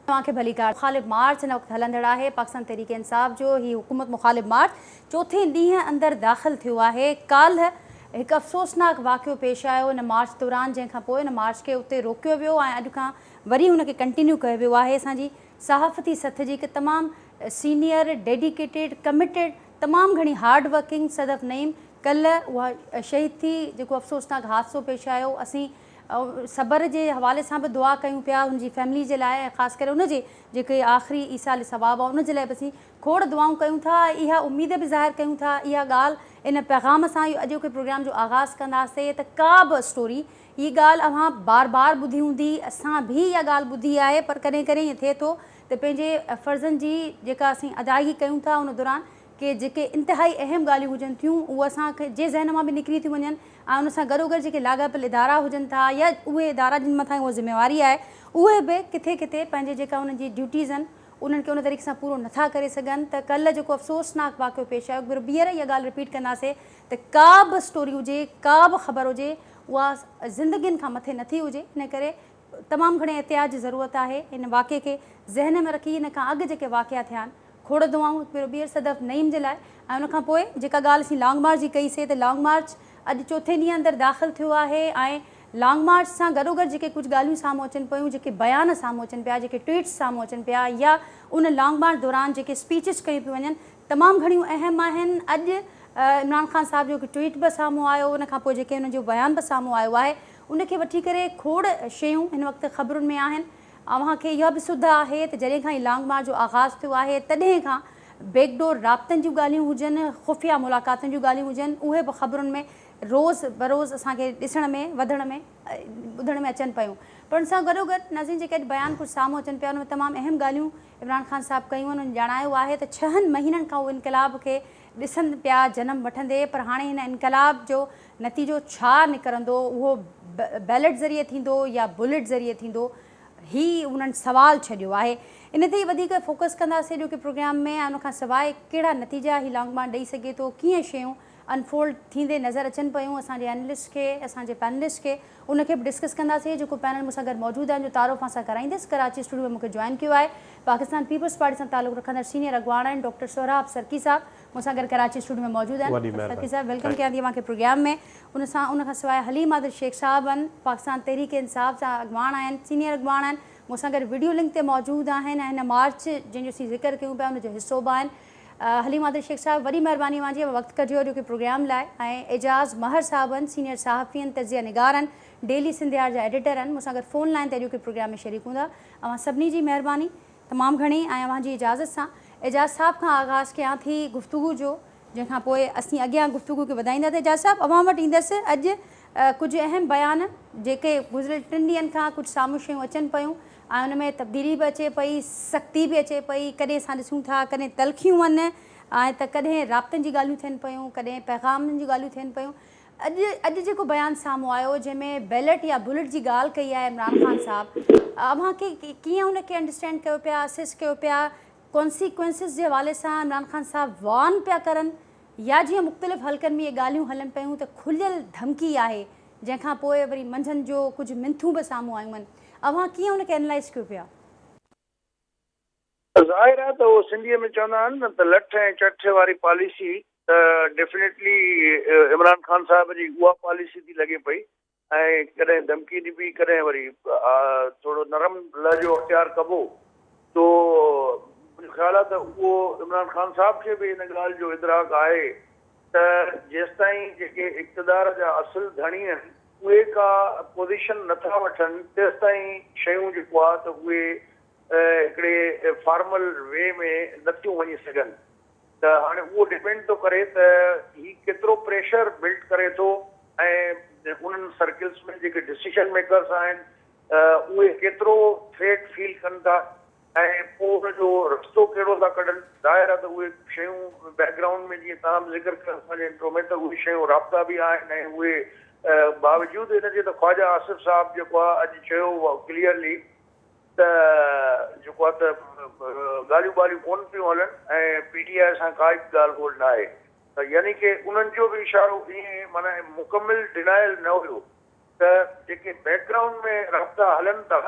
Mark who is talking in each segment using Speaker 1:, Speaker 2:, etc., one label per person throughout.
Speaker 1: तव्हांखे भली कार मुखालिफ़ मार्च हिन वक़्तु हलंदड़ आहे पाकिस्तान तहरीक इंसाफ़ जो ही हुकूमत मुखालिफ़ मार्च चौथे ॾींहं अंदरि दाख़िल थियो आहे। काल्ह हिकु अफ़सोसनाक वाक़ियो पेश आयो इन मार्च दौरान, जंहिंखां पोइ इन मार्च खे उते रोकियो वियो ऐं अॼु खां वरी हुनखे कंटिन्यू कयो वियो आहे। असांजी सहाफ़ती सथ जी हिकु तमामु सीनियर डेडिकेटेड कमिटेड तमामु घणी हार्ड वर्किंग सदफ़ नईम कल्ह उहा शहीद थी, जेको अफ़सोसनाक हादसो पेश आयो। असीं सब्र जे हवाले सां बि दुआ कयूं पिया हुनजी फैमिली जे लाइ, ख़ासि करे उनजे जेके आख़िरी ईसाल सवाब आहे उनजे लाइ बि असीं खोड़ दुआऊं कयूं था। इहा उमेद बि ज़ाहिर कयूं था, इहा ॻाल्हि इन पैगाम सां अॼु के प्रोग्राम जो आगाज़ कंदासीं त का बि स्टोरी हीअ ॻाल्हि अव्हां बार बार ॿुधी हूंदी, असां बि इहा ॻाल्हि ॿुधी आहे, पर कॾहिं कॾहिं ईअं थिए थो त पंहिंजे फ़र्ज़नि जी जेका असीं अदायगी कयूं था उन दौरान के जेके इंतिहाई अहम ॻाल्हियूं हुजनि थियूं उहे असांखे जे ज़हन मां बि निकिरी थियूं वञनि ऐं उन सां गॾोगॾु जेके लाॻापियल इदारा हुजनि था या उहे इदारा जिन मथां उहा ज़िम्मेवारी आहे उहे बि किथे किथे पंहिंजे जेका उन्हनि जी ड्यूटीज़ आहिनि उन्हनि खे उन तरीक़े सां पूरो नथा करे सघनि। त कल्ह जेको अफ़सोसनाक वाक़ियो पेश आयो, ॿीहर इहा ॻाल्हि रिपीट कंदासीं त का बि स्टोरी हुजे, का बि ख़बर हुजे, उहा ज़िंदगियुनि खां मथे नथी हुजे। इन करे तमामु घणे एहतियात जी ज़रूरत आहे। इन वाक़े खे ज़हन में रखी इन खां अॻु जेके वाक़िया थिया आहिनि खोड़ दुआऊं ॿीहर सदफ़ नईम जे लाइ। ऐं उनखां पोइ जेका ॻाल्हि असीं लॉन्ग मार्च जी कईसीं त लॉन्ग मार्च अॼु चौथे ॾींहं अंदरि दाख़िल थियो आहे ऐं लॉन्ग मार्च सां गॾोगॾु जेके कुझु ॻाल्हियूं साम्हूं अचनि पियूं, जेके बयान साम्हूं अचनि पिया, जेके ट्वीट्स साम्हूं अचनि पिया या उन लॉन्ग मार्च दौरान जेके स्पीचिस कयूं पियूं वञनि तमामु घणियूं अहम आहिनि। अॼु इमरान ख़ान साहिब जो हिकु ट्वीट बि साम्हूं आयो, उनखां पोइ जेके उन जो बयान बि साम्हूं आयो आहे, उनखे वठी करे खोड़ शयूं हिन वक़्तु ख़बरुनि में आहिनि। अव्हांखे इहा बि सुध आहे त जॾहिं खां ई लॉन्ग मार्च जो आगाज़ थियो आहे तॾहिं खां बैकडोर राब्तनि जूं ॻाल्हियूं हुजनि, ख़ुफ़िया मुलाक़ातुनि जूं ॻाल्हियूं हुजनि, उहे बि ख़बरुनि में रोज़ बरोज़ असांखे ॾिसण में वधण में ॿुधण में अचनि पियूं। पर उन सां गॾोगॾु नाज़रीन जेके अॼु बयान कुझु साम्हूं अचनि पिया उन में तमामु अहम ॻाल्हियूं इमरान ख़ान साहिबु कयूं आहिनि। उन्हनि ॼाणायो आहे त 6 महीननि खां उहो इनक़लाब खे ॾिसनि पिया जनमु वठंदे, पर हाणे हिन इनक़लाब जो नतीजो छा निकिरंदो, उहो बैलेट ज़रिए थींदो या बुलेट ज़रिए थींदो, ही उन्हनि सवाल छॾियो आहे। इन ते ई वधीक फोकस कंदासीं अॼोके प्रोग्राम में। ऐं उनखां सवाइ कहिड़ा नतीजा ही लॉन्ग मार्च ॾेई सघे थो, कीअं शयूं अनफोल्ड थींदे नज़र अचनि पियूं असांजे एनालिस्ट खे, असांजे पैनलिस्ट खे, उनखे बि डिस्कस कंदासीं। जेको पैनल मूंसां गॾु मौजूदु आहे जो तारुफ़ सां कराईंदसि, कराची स्टूडियो में मूंखे जॉइन कयो आहे पाकिस्तान पीपल्स पार्टी सां तालुक़ु रखंदड़ सीनियर अॻवान आहिनि डॉक्टर सोहराब सर्की साहब, मूंसां गॾु कराची स्टूडियो में मौजूदु आहिनि। सर्की साहब वेलकम कयां थी तव्हांखे प्रोग्राम में। उनखां सवाइ हलीम आदिल शेख साहब आहिनि, पाकिस्तान तहरीक इंसाफ़ सां अॻवान आहिनि, सीनियर अॻवान आहिनि, मूंसां गॾु वीडियो लिंक ते मौजूदु आहिनि ऐं हिन मार्च जंहिंजो असीं ज़िक्र कयूं पिया उनजो हिसो बि आहिनि। हलीम आदिल शेख साहब वॾी महिरबानी मुंहिंजी वक़्तु कढियो अॼोके प्रोग्राम लाइ। ऐं एजाज़ महर साहब आहिनि, सीनियर सहाफ़ी आहिनि, तज़िया निगार आहिनि, डेली सिंधियार जा एडिटर आहिनि, मूंसां गॾु फ़ोन लाइन ते अॼोके प्रोग्राम में शरीक हूंदा। अव्हां सभिनी जी महिरबानी तमामु घणी। ऐं अव्हांजी इजाज़त सां एजाज़ साहब खां आगाज़ कयां थी गुफ़्तगू जो, जंहिंखां पोइ असीं अॻियां गुफ़्तगू खे वधाईंदासीं। एजाज़ साहब अव्हां वटि ईंदसि। अॼु कुझु अहम बयान जेके गुज़िरियल 3 ॾींहंनि खां कुझु साम्हूं शयूं अचनि पियूं ऐं उन में तब्दीली बि अचे पई, सख़्ती बि अचे पई, कॾहिं असां ॾिसूं था कॾहिं तलख़ियूं आहिनि ऐं त कॾहिं राब्तनि जी ॻाल्हियूं थियनि पियूं, कॾहिं पैगामनि जी ॻाल्हियूं थियनि पियूं। अॼु जेको बयानु साम्हूं आयो जंहिंमें बैलेट या बुलेट जी ॻाल्हि कई आहे इमरान ख़ान साहिबु, अव्हांखे कीअं उनखे अंडरस्टैंड कयो पिया, असेस कयो पिया, कॉन्सिक्वेंसिस जे हवाले सां इमरान ख़ान साहिबु वार्न पिया करनि या जीअं मुख़्तलिफ़ हल्कनि में इहे ॻाल्हियूं हलनि पियूं त खुलियल धमकी आहे, जंहिंखां पोइ वरी मंझंदि जो कुझु मिंथूं बि साम्हूं आयूं आहिनि, अव्हां कीअं उनखे एनालाइज़ कयो पिया?
Speaker 2: ज़ाहिर आहे त उहो सिंधीअ में चवंदा आहिनि न त लठ ऐं चठ वारी पॉलिसी त डेफिनेटली इमरान ख़ान साहिब जी उहा पॉलिसी थी लॻे पई ऐं कॾहिं धमकी ॾिबी, कॾहिं वरी थोरो नरम लहजो अख़्तियार कबो। तो मुंहिंजो ख़्यालु आहे त उहो इमरान ख़ान साहिब खे बि इन ॻाल्हि जो इदराक आहे त जेसिताईं जेके इक़्तिदार जा असुल धणी आहिनि उहे का पोज़ीशन नथा वठनि तेसिताईं शयूं जेको आहे त उहे हिकिड़े फॉर्मल वे में नथियूं वञी सघनि। त हाणे उहो डिपेंड थो करे त ही केतिरो प्रेशर बिल्ड करे थो ऐं उन्हनि सर्किल्स में जेके डिसीजन मेकर्स आहिनि उहे केतिरो थ्रेट फील कनि था ऐं पोइ उनजो रस्तो कहिड़ो था कढनि। ज़ाहिर आहे त उहे शयूं बैकग्राउंड में जीअं तव्हां ज़िक्र कयो असांजे इंट्रो में त उहे शयूं राब्ता बि आहिनि ऐं उहे बावजूदि हिनजे त ख्वाजा आसिफ़ साहब जेको आहे अॼु चयो क्लियरली त जेको आहे त ॻाल्हियूं ॿाल्हियूं कोन पियूं हलनि ऐं PTI सां काई बि ॻाल्हि ॿोल न आहे। त यानी की उन्हनि जो बि इशारो ईअं माना मुकमिल डिनायल न हुयो त जेके बैकग्राउंड में राब्ता हलनि था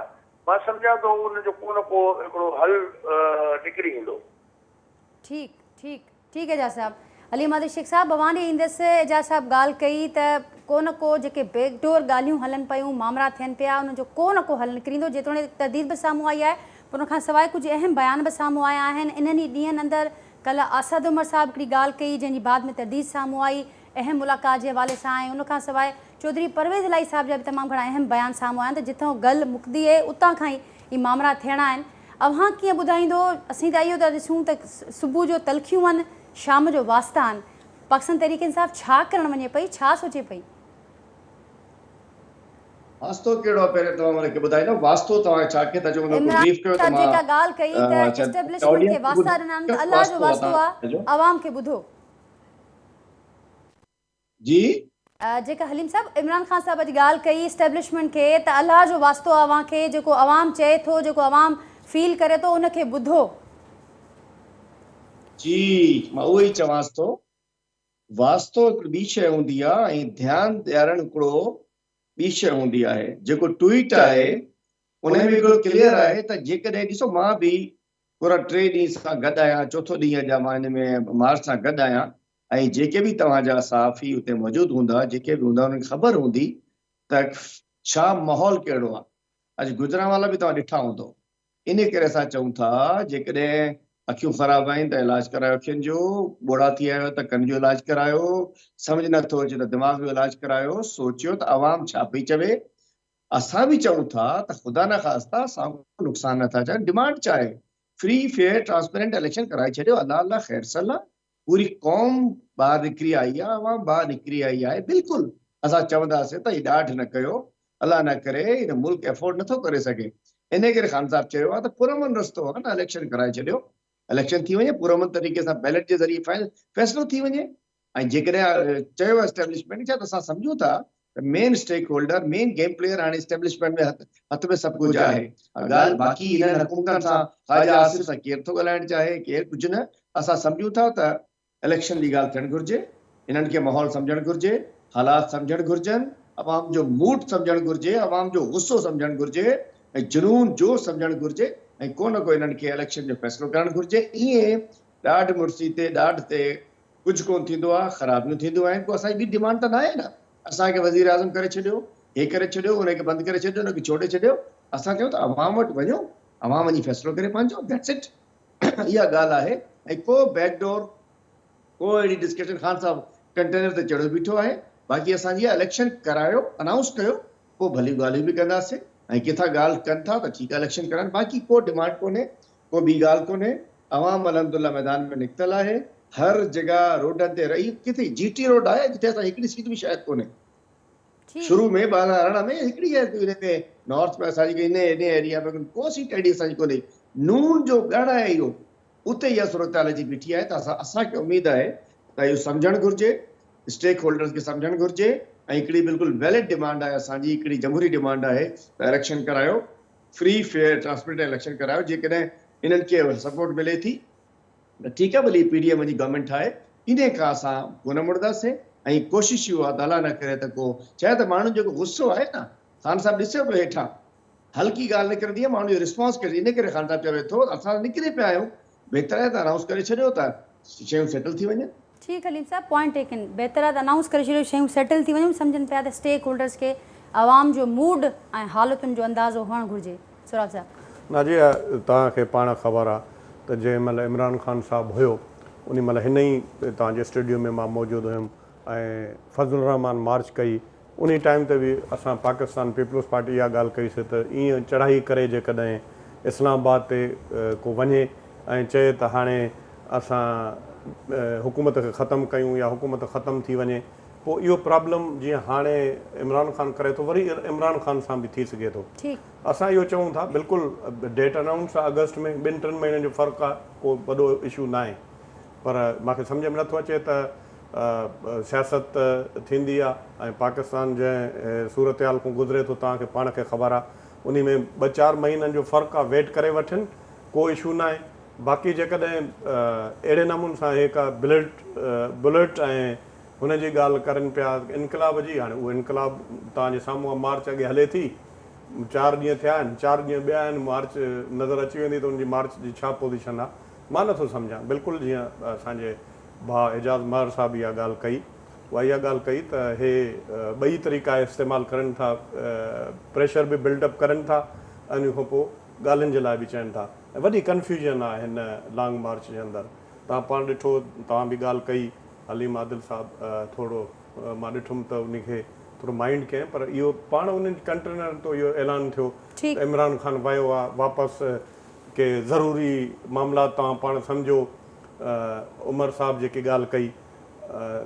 Speaker 2: मां सम्झां थो उनजो को न को हिकिड़ो हल निकिरी ईंदो।
Speaker 1: ठीक है एजाज साहब। हलीम आदिल शेख साहब भवानी ईंदसि। एजाज साहब ॻाल्हि कई त को न को जेके बैकडोर ॻाल्हियूं हलनि पियूं, मामला थियनि पिया, उनजो को न को हल निकिरींदो, जेतोणीकि तहदीद बि साम्हूं आई आहे, पर उनखां सवाइ कुझु अहम बयान बि साम्हूं आया आहिनि। इन्हनि ॾींहंनि अंदरि कल्ह आसाद उमर साहब हिकिड़ी ॻाल्हि कई जंहिंजी बाद में तहदीद साम्हूं आई अहम मुलाक़ात जे हवाले सां, ऐं उनखां सवाइ चौधरी परवेज़ इलाही साहब जा बि तमामु घणा अहम बयान साम्हूं आया आहिनि त जिथां ॻाल्हि मुकदी आहे उतां खां ई मामला थियणा आहिनि। अव्हां कीअं ॿुधाईंदो? असीं त इहो था ॾिसूं त सुबुह जो तलखियूं आहिनि, शाम जो वास्ता आहिनि। पाकिस्तान तहरीक इंसाफ़ छा करणु वञे पई, छा सोचे पई?
Speaker 3: वास्तो कहिड़ो पहिरियों तव्हां मूंखे ॿुधाईंदो, वास्तो तव्हां छा खे था चओ, उन को ब्रीफ कयो त मां
Speaker 1: जेका ॻाल्हि कई त एस्टेब्लिशमेंट खे वास्ता ॾिना आहिनि, अल्लाह जो वास्तो आहे, अवाम खे ॿुधो।
Speaker 3: जी
Speaker 1: जेका हलीम साहब इमरान खान साहब अॼु ॻाल्हि कई एस्टेब्लिशमेंट खे त अल्लाह जो वास्तो आहे अव्हां खे, जेको अवाम चए थो, जेको अवाम फील करे थो, उनखे ॿुधो।
Speaker 3: जी मां उहो ई चवांसि थो, वास्तो हिकिड़ी ॿी शइ हूंदी आहे ऐं ध्यानु ॾियारणु हिकिड़ो ॿी शइ हूंदी आहे। जेको ट्वीट आहे उन में हिकिड़ो क्लियर आहे त जेकॾहिं ॾिसो मां बि पूरा 3 ॾींहं सां गॾु आहियां, चौथो ॾींहं अॼु मां हिन में मार्च सां गॾु आहियां, ऐं जेके बि तव्हांजा सहाफ़ी हुते मौजूदु हूंदा, जेके बि हूंदा, उन्हनि खे ख़बर हूंदी त छा माहौल कहिड़ो आहे। अॼु गुजरांवाला बि तव्हां ॾिठा हूंदो। इन करे असां चऊं था जेकॾहिं अखियूं ख़राब आहिनि त इलाज करायो अखियुनि जो, ॿोड़ा थी आयो त कन जो इलाज करायो, सम्झ नथो अचे त दिमाग़ जो इलाज करायो, सोचियो त अवाम छा पई चवे। असां बि चऊं था त ख़ुदा न ख़ास्ता असां नुक़सान नथा चाहिनि। डिमांड छा आहे? फ्री फेयर ट्रांसपेरेंट इलेक्शन कराए छॾियो, अल्लाह अल्लाह ख़ैर सलाह। पूरी क़ौम ॿाहिरि निकिरी आई आहे, अवाम ॿाहिरि निकिरी आई आहे। बिल्कुलु असां चवंदासीं त हीउ ॾाढ न कयो, अल्लाह न करे हिन मुल्क एफोर्ड नथो करे सघे। इन करे ख़ान साहब चयो आहे त पुरअमन रस्तो आहे न, इलेक्शन कराए छॾियो, इलेक्शन थी वञे पुरअमन तरीक़े सां, बैलेट जे ज़रिए फ़ैसिलो थी वञे। ऐं जेकॾहिं चयो एस्टेब्लिशमेंट छा, त असां सम्झूं था त main stakeholder, main game player हाणे एस्टेब्लिशमेंट में हथ में सभु कुझु आहे। ॻाल्हि बाक़ी इन्हनि हुकूमतनि सां, ख़्वाजा आसिफ सां केरु थो ॻाल्हाइणु चाहे, केरु कुझु न। असां सम्झूं था त इलेक्शन जी ॻाल्हि थियणु घुरिजे, इन्हनि खे माहौल सम्झणु घुरिजे, हालात सम्झणु घुरिजनि, अवाम जो मूड सम्झणु घुरिजे, अवाम जो गुस्सो सम्झणु घुरिजे, ऐं जुनून जोश सम्झणु घुरिजे, ऐं को न को इन्हनि खे इलेक्शन जो फ़ैसिलो करणु घुरिजे। ईअं ॾाढ मुर्सी ते ॾाढ ते कुझु कोन थींदो आहे, ख़राबियूं थींदियूं आहिनि। को असांजी ॿी डिमांड त न आहे न, असांखे वज़ीर आज़म करे छॾियो, हे करे छॾियो, उनखे बंदि करे छॾियो, उनखे छोड़े छॾियो। असां चऊं त अवाम वटि वञो, अवाम वञी फ़ैसिलो करे पंहिंजो, दैट्स इट। इहा ॻाल्हि आहे। ऐं को बैकडोर, को अहिड़ी डिस्कशन ख़ान साहब कंटेनर ते चढ़ियो बीठो आहे। बाक़ी असांजी इलेक्शन करायो, अनाउंस कयो, पोइ भली ॻाल्हियूं बि कंदासीं। ऐं किथां ॻाल्हि कनि था त ठीकु आहे इलेक्शन कराइनि, बाक़ी को डिमांड कोन्हे, को ॿी ॻाल्हि कोन्हे। अवाम अलहमदुलिल्लाह मैदान में निकितल आहे, हर जगह रोडनि ते रही। किथे जीटी रोड आहे जिथे असां हिकिड़ी सीट बि शायदि कोन्हे। शुरू में 2018 में हिकिड़ी आहे नॉर्थ में असांजी इन एरिया में को सीट अहिड़ी असांजी कोन्हे। नून जो गढ़ आहे इहो, उते इहा सूरत हाल जी बीठी आहे। त असांखे उमेदु आहे त इहो सम्झणु घुरिजे, स्टेक होल्डर्स खे सम्झणु घुरिजे। ऐं हिकिड़ी बिल्कुलु वैलिड डिमांड आहे असांजी, हिकिड़ी जमहूरी डिमांड आहे त इलेक्शन करायो, फ्री फेयर ट्रांसपेरेंट इलेक्शन करायो। जेकॾहिं इन्हनि खे सपोर्ट मिले थी त ठीकु आहे, भली PDM जी गवर्नमेंट ठाहे, इन खां असां कोन मुड़ंदासीं। ऐं कोशिशि इहो आहे त अलाह न करे त को चए त माण्हू जेको गुस्सो आहे न, ख़ान साहब ॾिसो पियो हेठां हल्की ॻाल्हि निकिरंदी आहे, माण्हू जो रिस्पॉन्स करे। इन करे ख़ान साहब चवे थो असां निकिरी पिया आहियूं, बहितर आहे त अनाउंस करे छॾियो त शयूं सेटल थी वञनि।
Speaker 1: ठीकु हलीम साहब, पॉइंट टेकन। बहितर आहे त अनाउंस करे छॾियो, शयूं सेटल थी वञनि। सम्झनि पिया त स्टेक होल्डर्स खे आवाम जो मूड ऐं हालतुनि जो अंदाज़ो हुअणु घुरिजे। सुराब साहब
Speaker 4: नाजी, तव्हांखे पाण ख़बर आहे त जंहिं महिल इमरान ख़ान साहब हुयो, उन महिल हिन ई तव्हांजे स्टेडियम में मां मौजूदु हुयुमि ऐं फज़लुर रहमान मार्च कई। उन टाइम ते बि असां पाकिस्तान पीपल्स पार्टी इहा ॻाल्हि कईसीं त ईअं चढ़ाई करे जेकॾहिं इस्लामाबाद ते को वञे ऐं चए त हाणे असां हुकूमत खे ख़तमु कयूं या हुकूमत ख़तमु थी वञे, पोइ इहो प्रॉब्लम जीअं हाणे इमरान ख़ान करे थो, वरी इमरान ख़ान सां बि थी सघे थो। असां इहो चऊं था, बिल्कुलु डेट अनाउंस आहे अगस्त में, 2-3 महीननि जो फ़र्क़ु आहे, को वॾो इशू न आहे। पर मूंखे सम्झ में नथो अचे त सियासत थींदी आहे ऐं पाकिस्तान जंहिं सूरत हाल खां गुज़रे थो, तव्हांखे पाण खे ख़बर आहे, उन में 2-4 महीननि जो फ़र्क़ु आहे। वेट करे वठनि, को इशू न आहे। बाक़ी जेकॾहिं अहिड़े नमूने सां हे का बुलेट ऐं हुनजी ॻाल्हि करनि पिया इनकलाब जी, हाणे उहो इनकलाब तव्हांजे साम्हूं मार्च अॻे हले थी, 4 ॾींहं थिया आहिनि, 4 ॾींहं ॿिया आहिनि, मार्च नज़र अची वेंदी त उनजी मार्च जी छा पोज़ीशन आहे मां नथो सम्झां। बिल्कुलु जीअं असांजे भाउ एजाज़ महर साहब इहा ॻाल्हि कई, उहा इहा ॻाल्हि कई त हे ॿई तरीक़ा इस्तेमालु करनि था, प्रेशर बि बिल्डअप करनि था ऐं उन खां पोइ ॻाल्हियुनि जे लाइ बि चवनि था। ऐं वॾी कन्फ्यूजन आहे हिन लॉन्ग मार्च जे अंदरि। तव्हां पाण ॾिठो, तव्हां बि ॻाल्हि कई, हलीम आदिल साहब थोरो मां ॾिठुमि त उनखे थोरो माइंड कयईं, पर इहो पाण उन्हनि कंटेनर तो इहो ऐलान थियो त इमरान ख़ान वियो आहे वापसि, के ज़रूरी मामला तव्हां पाण सम्झो। उमर साहब जेकी ॻाल्हि कई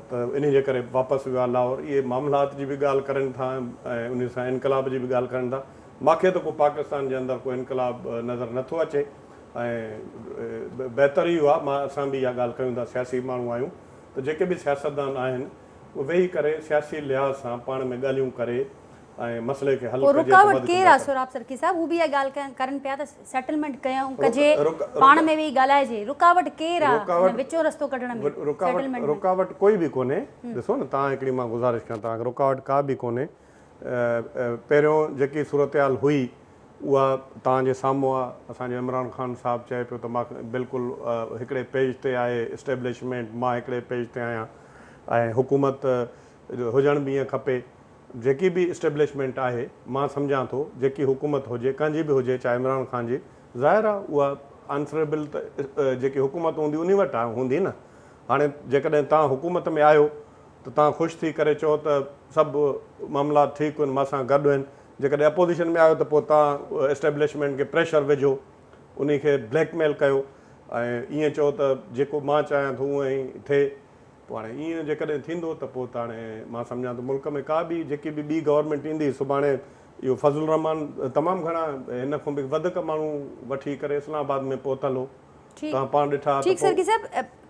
Speaker 4: त इन जे करे वापसि वियो आहे लाहौर, इहे मामलात जी बि ॻाल्हि करनि था ऐं उन सां इनकलाब जी बि ॻाल्हि करनि था। मूंखे त को पाकिस्तान जे अंदरि को इनकलाब नज़र नथो अचे ऐं बहितर इहो आहे, असां बि इहा ॻाल्हि कयूं था, सियासी माण्हू आहियूं त जेके बि सियासतदान आहिनि उहे वेही करे सियासी लिहाज़ सां पाण में ॻाल्हियूं करे ऐं मसइले खे हल कजे।
Speaker 1: रुकावट केरु आहे सोराब सरकी साहब? हू बि इहा ॻाल्हि करनि पिया त सेटलमेंट कयूं कजे, पाण में वेही ॻाल्हाइजे। रुकावट केरु आहे विचो रस्तो कढण में?
Speaker 4: रुकावट कोई बि कोन्हे। ॾिसो न, तव्हां हिकिड़ी मां गुज़ारिश कयां तव्हांखे, रुकावट का बि कोन्हे। पहिरियों जेकी सूरत-हाल हुई उहा तव्हांजे साम्हूं आहे। असांजो इमरान ख़ान साहब चए पियो त मां बिल्कुलु हिकिड़े पेज ते आहे इस्टेब्लिशमेंट, मां हिकिड़े पेज ते आहियां ऐं हुकूमत हुजण बि ईअं खपे। जेकी बि इस्टेब्लिशमेंट आहे मां सम्झां थो, जेकी हुकूमत हुजे, कंहिंजी बि हुजे, चाहे इमरान ख़ान जी, ज़ाहिर आहे उहा आंसरेबल त जेकी हुकूमत हूंदी उन वटि हूंदी न। हाणे जेकॾहिं तव्हां हुकूमत में आहियो त तव्हां ख़ुशि थी करे चओ त सभु मामला ठीकु आहिनि, मां सां गॾु आहिनि। जेकॾहिं अपोज़िशन में आहियो त पोइ तव्हां इस्टेब्लिशमेंट खे प्रेशर विझो, उन खे ब्लैकमेल कयो ऐं ईअं चओ त जेको मां चाहियां थो उअं ई थिए। पोइ हाणे ईअं जेकॾहिं थींदो त पोइ त हाणे मां सम्झां थो मुल्क में का बि जेकी बि ॿी गवर्नमेंट ईंदी, सुभाणे इहो फज़लुर रहमान तमामु घणा हिन खां बि वधीक माण्हू वठी करे इस्लामाबाद में पहुतल हो, तव्हां पाण ॾिठा।
Speaker 1: ठीकु सरकी साहब,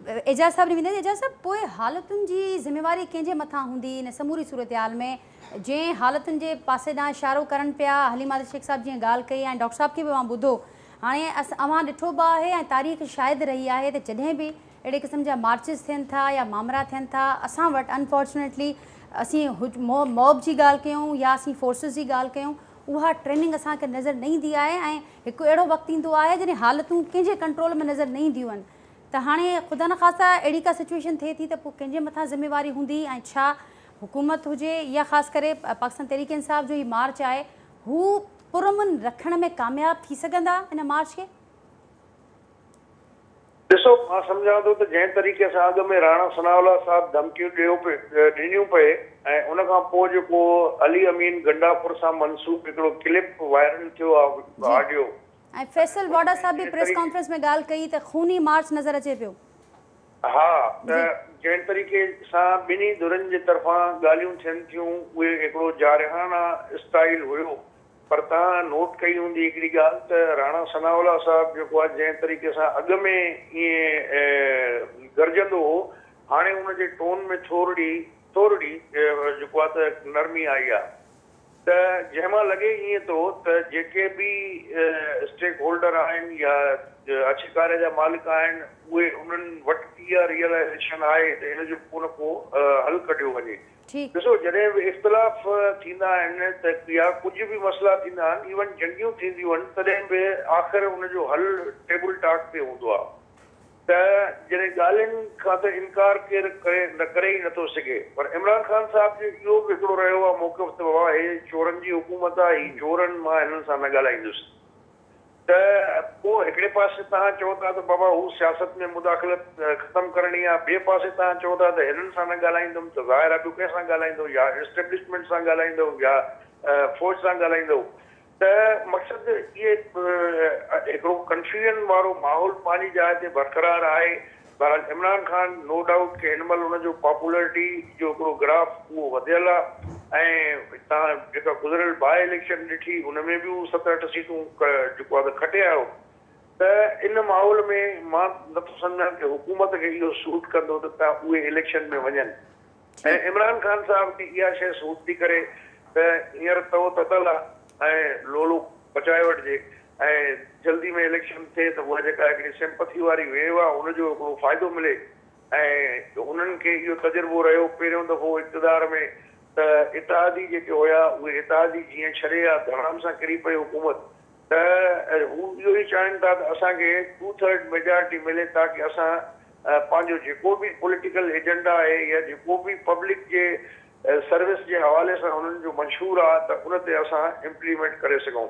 Speaker 1: एजाज़ साहब वेंदे। एजाज़ साहब, पोइ हालतुनि जी ज़िम्मेवारी कंहिंजे मथां हूंदी इन समूरी सूरत-हाल में? जंहिं हालतुनि जे पासे ॾांहुं इशारो करनि पिया हलीम आदिल शेख साहब जीअं ॻाल्हि कई ऐं डॉक्टर साहब खे बि मां ॿुधो, हाणे अवां ॾिठो बि आहे ऐं तारीख़ शायदि रही आहे त जॾहिं बि अहिड़े क़िस्म जा मार्चिस थियनि था या मामला थियनि था, असां वटि अनफॉर्चुनेटली असीं मॉब जी ॻाल्हि कयूं या असीं फोर्सिस जी ॻाल्हि कयूं, उहा ट्रेनिंग असांखे नज़र न ईंदी आहे। ऐं हिकु अहिड़ो वक़्तु ईंदो आहे जॾहिं हालतूं कंहिंजे कंट्रोल में नज़र न ईंदियूं आहिनि। त हाणे ख़ुदा न ख़ास्ता अहिड़ी का सिचुएशन थिए थी त पोइ कंहिंजे मथां ज़िम्मेवारी हूंदी? ऐं छा हुकूमत हुजे या ख़ासि करे पाकिस्तान तहरीक इंसाफ़ जो ही मार्च आहे, हू पुरअमन रखण में कामयाबु थी सघंदा हिन मार्च खे?
Speaker 2: ॾिसो, मां सम्झां थो त जंहिं तरीक़े सां अॻु में राणा सनाउल्लाह साहब धमकियूं ॾिनियूं पए ऐं उन खां पोइ जेको अली अमीन गंडापुर सां मनसूब हिकिड़ो क्लिप वायरल थियो आहे ऑडियो,
Speaker 1: ऐं फैसल वाडा साहब बि प्रेस कॉन्फ्रेंस में ॻाल्हि कई त खूनी मार्च नज़र अचे पियो।
Speaker 2: हा, त जंहिं तरीक़े सां ॿिन्ही धुरनि जे तरफ़ां ॻाल्हियूं थियनि थियूं, उहे हिकिड़ो जारिहाना स्टाइल हुयो। पर तव्हां नोट कई हूंदी हिकिड़ी ॻाल्हि त राणा सनाउल्लाह साहब जेको आहे जंहिं तरीक़े सां अॻु में ईअं गरजंदो हो, हाणे हुनजे टोन में थोरी जेको आहे त नरमी आई आहे। त जंहिं महिल लॻे ईअं थो त जेके बि स्टेक होल्डर आहिनि या अछकारे जा मालिक आहिनि, उहे उन्हनि वटि इहा रियलाइज़ेशन आहे त हिन जो को न को हल कढियो वञे। ॾिसो, जॾहिं बि इख़्तिलाफ़ थींदा आहिनि त या कुझु बि मसइला थींदा आहिनि, इवन जंगियूं थींदियूं आहिनि, तॾहिं बि आख़िर हुनजो हल टेबल टॉक ते हूंदो आहे। त जॾहिं ॻाल्हियुनि खां त इनकार केरु न करे ई नथो सघे। पर इमरान ख़ान साहब जो इहो बि हिकिड़ो रहियो आहे मौक़िफ़ त बाबा हे चोरनि जी हुकूमत आहे, ही चोरनि, मां हिननि सां न ॻाल्हाईंदुसि। त पोइ हिकिड़े पासे तव्हां चओ था त बाबा हू सियासत में मुदाख़लत ख़तमु करणी आहे, ॿिए पासे तव्हां चओ था त हिननि सां न ॻाल्हाईंदुमि, त ज़ाहिर आहे ॿियो कंहिंसां ॻाल्हाईंदो, या इस्टेब्लिशमेंट सां ॻाल्हाईंदो या फ़ौज सां ॻाल्हाईंदो। त मक़सदु इहे हिकिड़ो कंफ्यूजन वारो माहौल पंहिंजी जाइ ते बरक़रार आहे। बहरहाल इमरान ख़ान नो डाउट कि हिन महिल हुनजो पॉपुलरिटी जो हिकिड़ो ग्राफ उहो वधियल आहे। ऐं तव्हां जेका गुज़िरियल बाए इलेक्शन ॾिठी, हुन में बि हू 7-8 सीटूं जेको आहे त खटे आयो। त इन माहौल में मां नथो सम्झां कि हुकूमत खे इहो सूट कंदो त तव्हां उहे इलेक्शन में वञनि। ऐं इमरान ख़ान साहब खे इहा शइ सूट थी करे त हींअर तओ ततल आहे ऐं लोलो पचाए वठिजे ऐं जल्दी में इलेक्शन थिए त उहा जेका हिकिड़ी सिंपथी वारी वेव आहे, हुनजो हिकिड़ो फ़ाइदो मिले। ऐं उन्हनि खे इहो तजुर्बो रहियो पहिरियों दफ़ो इक़्तिदार में, त त इतिहादी जेके हुया उहे इतिहादी जीअं छॾे विया धड़ाम सां किरी पई हुकूमत त हू इहो ई चाहिनि था त असांखे 2/3 मेजॉरिटी मिले ताकी असां पंहिंजो जेको बि पॉलिटिकल एजेंडा आहे या जेको बि पब्लिक जे सर्विस जे हवाले सां उन्हनि जो मंशूर आहे त उन ते असां इम्प्लीमेंट करे सघूं।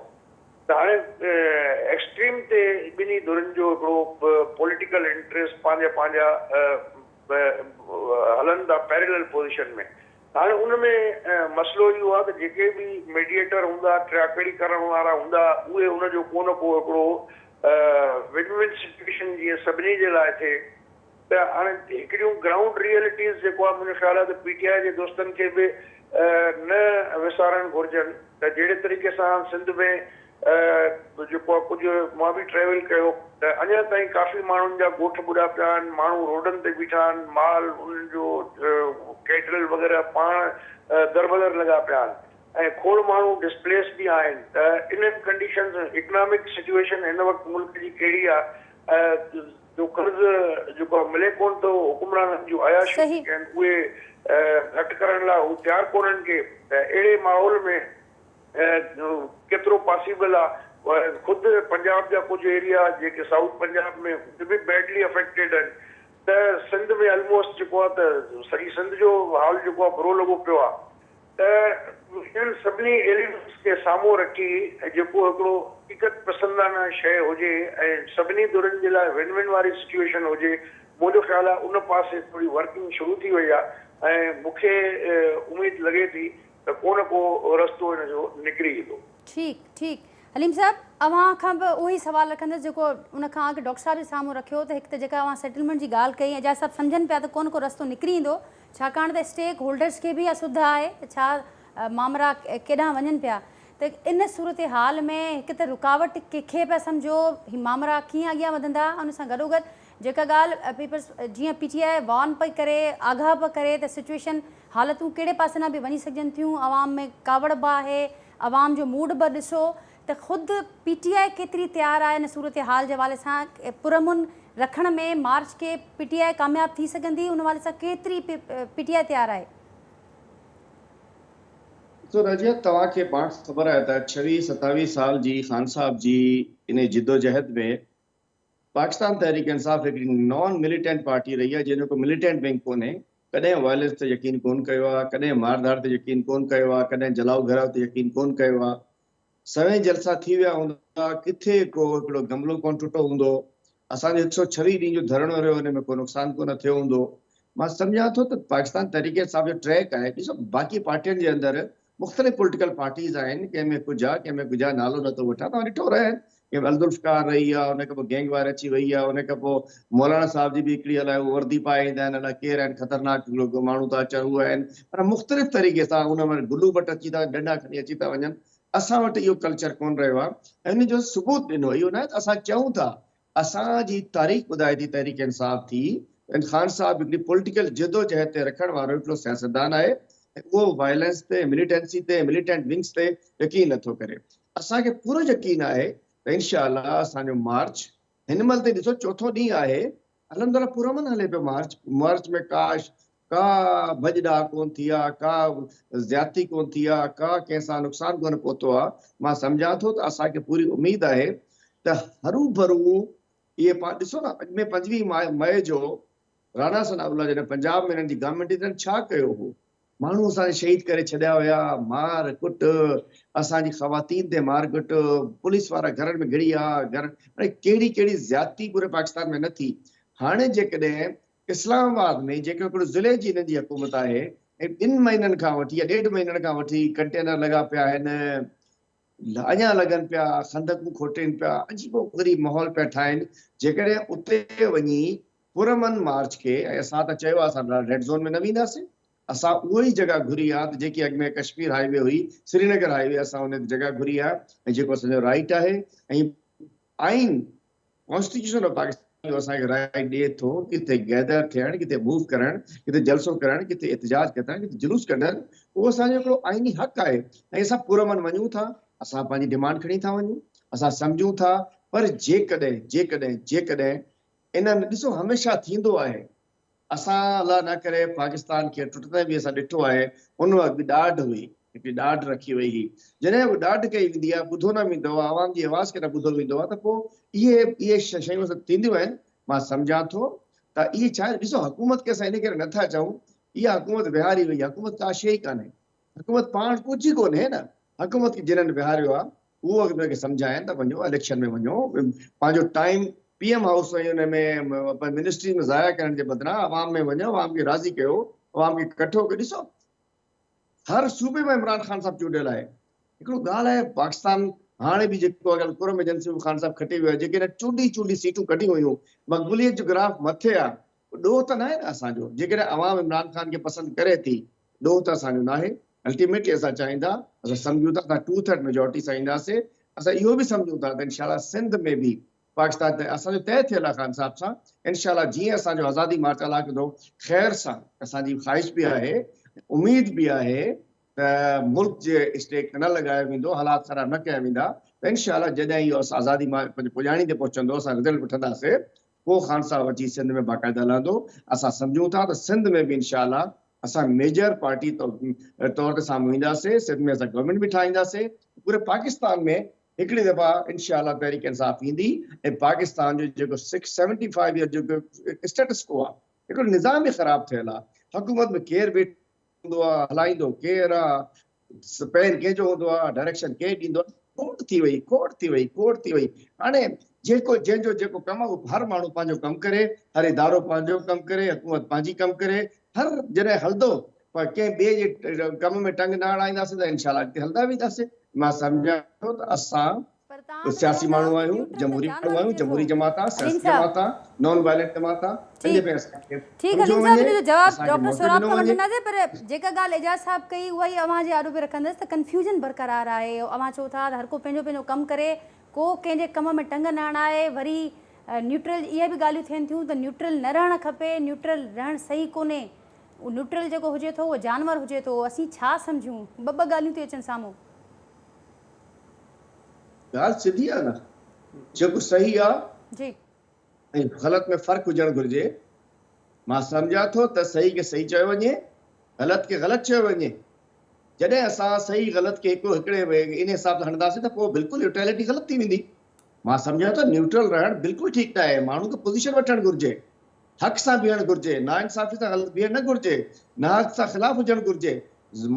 Speaker 2: त हाणे एक्सट्रीम ते ॿिन्ही धुरनि जो हिकिड़ो पॉलिटिकल इंट्रस्ट पंहिंजा हलनि था पैरेलल पोज़ीशन में। हाणे उन में मसइलो इहो आहे त जेके बि मीडिएटर हूंदा ट्रैकड़ी करण वारा हूंदा उहे उनजो को न को हिकिड़ो विन विन सिचुएशन जीअं सभिनी जे लाइ थिए। त हाणे हिकिड़ियूं ग्राउंड रियलिटीज़ जेको आहे मुंहिंजो ख़्यालु आहे त PTI जे दोस्तनि खे बि न विसारणु घुरिजनि त जहिड़े तरीक़े सां सिंध में जेको आहे कुझु मां बि ट्रेवल कयो त अञा ताईं काफ़ी माण्हुनि जा ॻोठ ॿुॾा पिया आहिनि, माण्हू रोडनि ते बीठा आहिनि, माल उन्हनि जो कैटरल वग़ैरह पाण दरबदर लॻा पिया आहिनि ऐं खोड़ माण्हू डिस्प्लेस बि आहिनि। त इन्हनि कंडीशन्स इकनॉमिक सिचुएशन हिन वक़्तु मुल्क जी कहिड़ी आहे जो कर्ज़ जेको मिले कोन थो हुकुमराननि जूं अयाशियूं आहिनि उहे घटि करण लाइ हू तयारु कोन्हनि के। त अहिड़े माहौल में केतिरो पॉसिबल आहे ख़ुदि पंजाब जा कुझु एरिया जेके साउथ पंजाब में बि बैडली अफेक्टेड आहिनि त सिंध में ऑलमोस्ट जेको आहे त सॼी सिंध जो हाल जेको आहे बुरो लॻो पियो आहे। त इन्हनि सभिनी एलिमेंट्स खे साम्हूं रखी जेको हिकिड़ो हक़ीक़त पसंदाना शइ हुजे ऐं सभिनी धुरनि जे लाइ विन विन वारी सिचुएशन हुजे, मुंहिंजो ख़्यालु आहे उन पासे थोरी वर्किंग शुरू थी वई आहे ऐं मूंखे उमेदु लॻे थी त को न को रस्तो हिन जो निकिरी ईंदो।
Speaker 1: ठीकु हलीम साहब, अव्हां खां बि उहो ई सवालु रखंदसि जेको उन खां अॻु डॉक्टर साहिब जे साम्हूं रखियो त हिकु त जेका अव्हां सेटलमेंट जी ॻाल्हि कई ऐं जा सभु सम्झनि पिया त को न को रस्तो निकिरी ईंदो छाकाणि त स्टेक होल्डर्स खे बि असुविधा आहे त छा मामला केॾांहुं वञनि पिया। त इन सूरत हाल में हिकु त रुकावट कंहिंखे पिया सम्झो ही मामला कीअं अॻियां वधंदा, उन सां गॾोगॾु जेका ॻाल्हि पीपल्स जीअं PTI वॉर्न पई करे आगाह पई करे त सिचुएशन हालतूं कहिड़े पासे न बि वञी सघजनि थियूं, आवाम में कावड़ बि आहे, आवाम जो मूड बि ॾिसो त ख़ुदि PTI केतिरी तयारु आहे इन सूरत हाल जे हवाले सां पुरमुन रखण में मार्च के PTI कामयाबु थी सघंदी, उन हवाले सां केतिरी PTI तयारु आहे?
Speaker 3: तो रजिया तव्हांखे पाण ख़बर आहे त 26-27 साल जी ख़ान साहब जी इन जिदोजहद में पाकिस्तान तहरीक इंसाफ़ हिकिड़ी नॉन मिलिटेंट पार्टी रही आहे जंहिंजो को मिलिटेंट विंग कोन्हे, कॾहिं वायलेंस ते यकीन कोन कयो आहे, कॾहिं मारधाड़ ते यकीन कोन कयो आहे, कॾहिं जलाओ घराव ते यकीन कोन कयो आहे। सवें जलसा थी विया हूंदा, किथे को हिकिड़ो गमलो कोन टुटो हूंदो, असांजो 126 ॾींहं जो धरणो रहियो, हुन में को नुक़सानु कोन थियो हूंदो। मां सम्झां थो त पाकिस्तान तहरीक इंसाफ़ जो ट्रैक आहे। ॾिसो बाक़ी पार्टियुनि जे अंदरि मुख़्तलिफ़ पॉलिटिकल पार्टीज़ आहिनि, कंहिंमें कुझु आहे, कंहिंमें कुझु आहे, नालो नथो वठां, तव्हां ॾिठो रहे कंहिंमें अल्दुल्फ़कार रही आहे, उन खां पोइ गैंग वार अची वई आहे, उन खां पोइ मौलाना साहिब जी बि हिकिड़ी अलाए वर्दी पाए ईंदा आहिनि, अलाए केरु आहिनि ख़तरनाक माण्हू था अचनि, उहे आहिनि पर मुख़्तलिफ़ तरीक़े सां उन में गुलू बट अची था डंडा खणी अची था वञनि। असां वटि इहो कल्चर कोन रहियो आहे ऐं इन जो सबूत ॾिनो इहो न आहे त असां चऊं था, असांजी तारीख़ ॿुधाए थी तहरीक इंसाफ़ थी ख़ान साहब हिकिड़ी पॉलिटिकल जिदोजहद ते रखण वारो हिकिड़ो सियासतदान आहे, वो वायलेंस ते मिलिटेंसी ते मिलिटेंट विंग्स ते यकीन नथो करे। असांखे पूरो यकीन आहे त इंशाअल्लाह असांजो मार्च हिन महिल ते ॾिसो चौथो ॾींहुं आहे, अलहमदुलिल्लाह पुरमन हले पियो मार्च में का भॼ कोन थी आहे, का ज्यादती कोन थी आहे, का कंहिंसां नुक़सानु कोन पहुतो आहे। मां सम्झां थो त असांखे पूरी उमेद आहे त हरू भरू इहे ॾिसो न अॼु में 25 मई जो राणा सनाउल्लाह जॾहिं पंजाब में हिननि जी गवर्नमेंट छा कयो हो, माण्हू असांजे शहीद करे छॾिया हुया, मार कुट, असांजी ख़वातीन ते मार कुट, पुलिस वारा घरनि में घिड़ी आहे, कहिड़ी कहिड़ी ज्यादती पूरे पाकिस्तान में न थी। हाणे जेकॾहिं इस्लामाबाद में जेको हिकिड़ो ज़िले जी हिननि जी हुकूमत आहे ऐं 2 महीननि खां वठी या 1.5 महीननि खां वठी कंटेनर लॻा पिया आहिनि, अञा लॻनि पिया, खंदकूं खोटिनि पिया, अजीबो ग़रीब माहौल पिया ठाहिनि, जेकॾहिं उते वञी पुरमन मार्च खे ऐं असां त चयो आहे असां रेड ज़ोन में न वेंदासीं, असां उहो ई जॻह घुरी आहे त जेकी अॻु में कश्मीर हाईवे हुई, श्रीनगर हाईवे, असां उन जॻह घुरी आहे ऐं जेको असांजो राइट आहे ऐं आइन कॉन्स्टिट्यूशन ऑफ पाकिस्तान असांखे राइट ॾिए थो किथे गैदर थियणु, किथे मूव करणु, किथे जलसो करणु, किथे एहतजाज करणु, किथे जुलूस कढणु, उहो असांजो हिकिड़ो आइनी हक़ आहे ऐं असां पुरमन वञूं था, असां पंहिंजी डिमांड खणी था वञूं, असां सम्झूं था। पर जेकॾहिं इन्हनि ॾिसो हमेशह थींदो आहे असां अलाह न करे पाकिस्तान खे टुटंदे बि असां ॾिठो आहे, उन वक़्तु बि ॾाढ हुई, हिकिड़ी ॾाढ रखी वई हुई। जॾहिं उहा ॾाढ कई वेंदी आहे, ॿुधो न वेंदो आहे, आवाम जी आवाज़ खे न ॿुधो वेंदो आहे, त पोइ इहे शयूं थींदियूं आहिनि। मां सम्झां थो त इहे छा आहे, ॾिसो हुकूमत खे असां इन करे नथा चऊं, इहा हुकूमत विहारी वई, हुकूमत का शइ ई कान्हे, हुकूमत पाण कुझु ई कोन्हे न। हुकूमत खे जिन्हनि विहारियो आहे उहो हुनखे सम्झाइनि त वञो इलेक्शन में वञो, पंहिंजो टाइम PM हाउस में हुन में मिनिस्ट्री में ज़ाया करण जे बदिरां अवाम में वञो, अवाम खे राज़ी कयो, अवाम खे इकठो कयो। ॾिसो हर सूबे में इमरान ख़ान साहिबु चूंडियल आहे। हिकिड़ो ॻाल्हि आहे, पाकिस्तान हाणे बि जेको अगरि कुरम एजेंसी ख़ान साहिबु खटी वियो आहे, जेकॾहिं चूंडी सीटूं कढियूं हुयूं, मक़बूलियत जो ग्राफ मथे आहे, ॾोह त न आहे न असांजो। जेकॾहिं अवाम इमरान ख़ान खे पसंदि करे थी, ॾोह त असांजो न आहे। अल्टीमेटली असां चाहींदा, असां सम्झूं था, असां 2/3 मेजोरिटी सां ईंदासीं। असां इहो बि सम्झूं था त इंशाल्लाह सिंध में बि पाकिस्तान ते असांजो तय थियल आहे ख़ान साहिब सां, इंशाल्लाह जीअं असांजो आज़ादी मार्च अला कंदो ख़ैर सां। असांजी ख़्वाहिश बि आहे, उमेद बि आहे त मुल्क जे स्टेक न लॻायो वेंदो, हालात ख़राब न कया वेंदा, त इंशाल्लाह जॾहिं इहो आज़ादी मार्च पुॼाणी ते पहुचंदो, असां रिज़ल्ट वठंदासीं, पोइ ख़ान साहिबु अची सिंध में बाक़ाइदा हलंदो। असां सम्झूं था त सिंध में बि इंशाल्लाह असां मेजर पार्टी तौर ते साम्हूं ईंदासीं। सिंध में असां गवर्नमेंट बि ठाहींदासीं। पूरे पाकिस्तान में हिकिड़ी दफ़ा इंशाल्लाह तहरीक इंसाफ़ ईंदी, ऐं पाकिस्तान जो जेको 675 ईयर जेको स्टेटस को आहे, हिकिड़ो निज़ाम ई ख़राब थियल आहे। हुकूमत में केरु वेठो आहे, हलाईंदो केरु आहे, पेन कंहिंजो हूंदो आहे, डायरेक्शन केरु ॾींदो आहे, खोट थी वई, खोट थी वई, खोट थी वई। हाणे जंहिंजो जेको कमु आहे, हर माण्हू पंहिंजो कमु करे, हर इदारो पंहिंजो कमु करे, हुकूमत पंहिंजी कमु करे। हर जॾहिं हलंदो, पर कंहिं ॿिए जे कम में टंग न हणाईंदासीं त इंशाल्लाह अॻिते हलंदा वेंदासीं। मां सम्झां थो त असां सियासी माण्हू आहियूं, जमहूरी माण्हू आहियूं, जमहूरी जमात आहे, सियासी जमात आहे, नॉन वायलेंट जमात आहे।
Speaker 1: ठीक हलीम साहब, जो जवाब डॉक्टर सोराब खां वठंदासीं, पर जेका ॻाल्हि एजाज साहब कई उहा ई अवां जे आॾो बि रखंदसि त कंफ्यूजन बरक़रार आहे। अवां चओ था त हर को पंहिंजो पंहिंजो कमु करे, को कंहिंजे कम में टंग न हणाए। वरी न्यूट्रल इहे बि ॻाल्हियूं थियनि थियूं त न्यूट्रल न रहणु खपे, न्यूट्रल रहणु सही कोन्हे। न्यूट्रल जेको हुजे थो उहो जानवर हुजे थो। असीं छा सम्झूं? ॿ ॻाल्हियूं थी अचनि साम्हूं।
Speaker 3: ॻाल्हि सिधी आहे न, जेको सही आहे
Speaker 1: जी
Speaker 3: ऐं ग़लति में फ़र्क़ु हुजणु घुरिजे। मां सम्झां थो त सही खे सही चयो वञे, ग़लति खे ग़लति चयो वञे। जॾहिं असां सही ग़लति खे हिकिड़े इन हिसाब सां हणंदासीं त पोइ बिल्कुलु न्यूट्रलिटी ग़लति थी वेंदी। मां सम्झां थो न्यूट्रल रहणु बिल्कुलु ठीकु न आहे। माण्हू खे पोज़ीशन वठणु घुरिजे, हक़ सां बीहणु घुरिजे, नाइंसाफ़ी सां बीहणु न घुरिजे, नाहक़ सां ख़िलाफ़ हुजणु घुरिजे,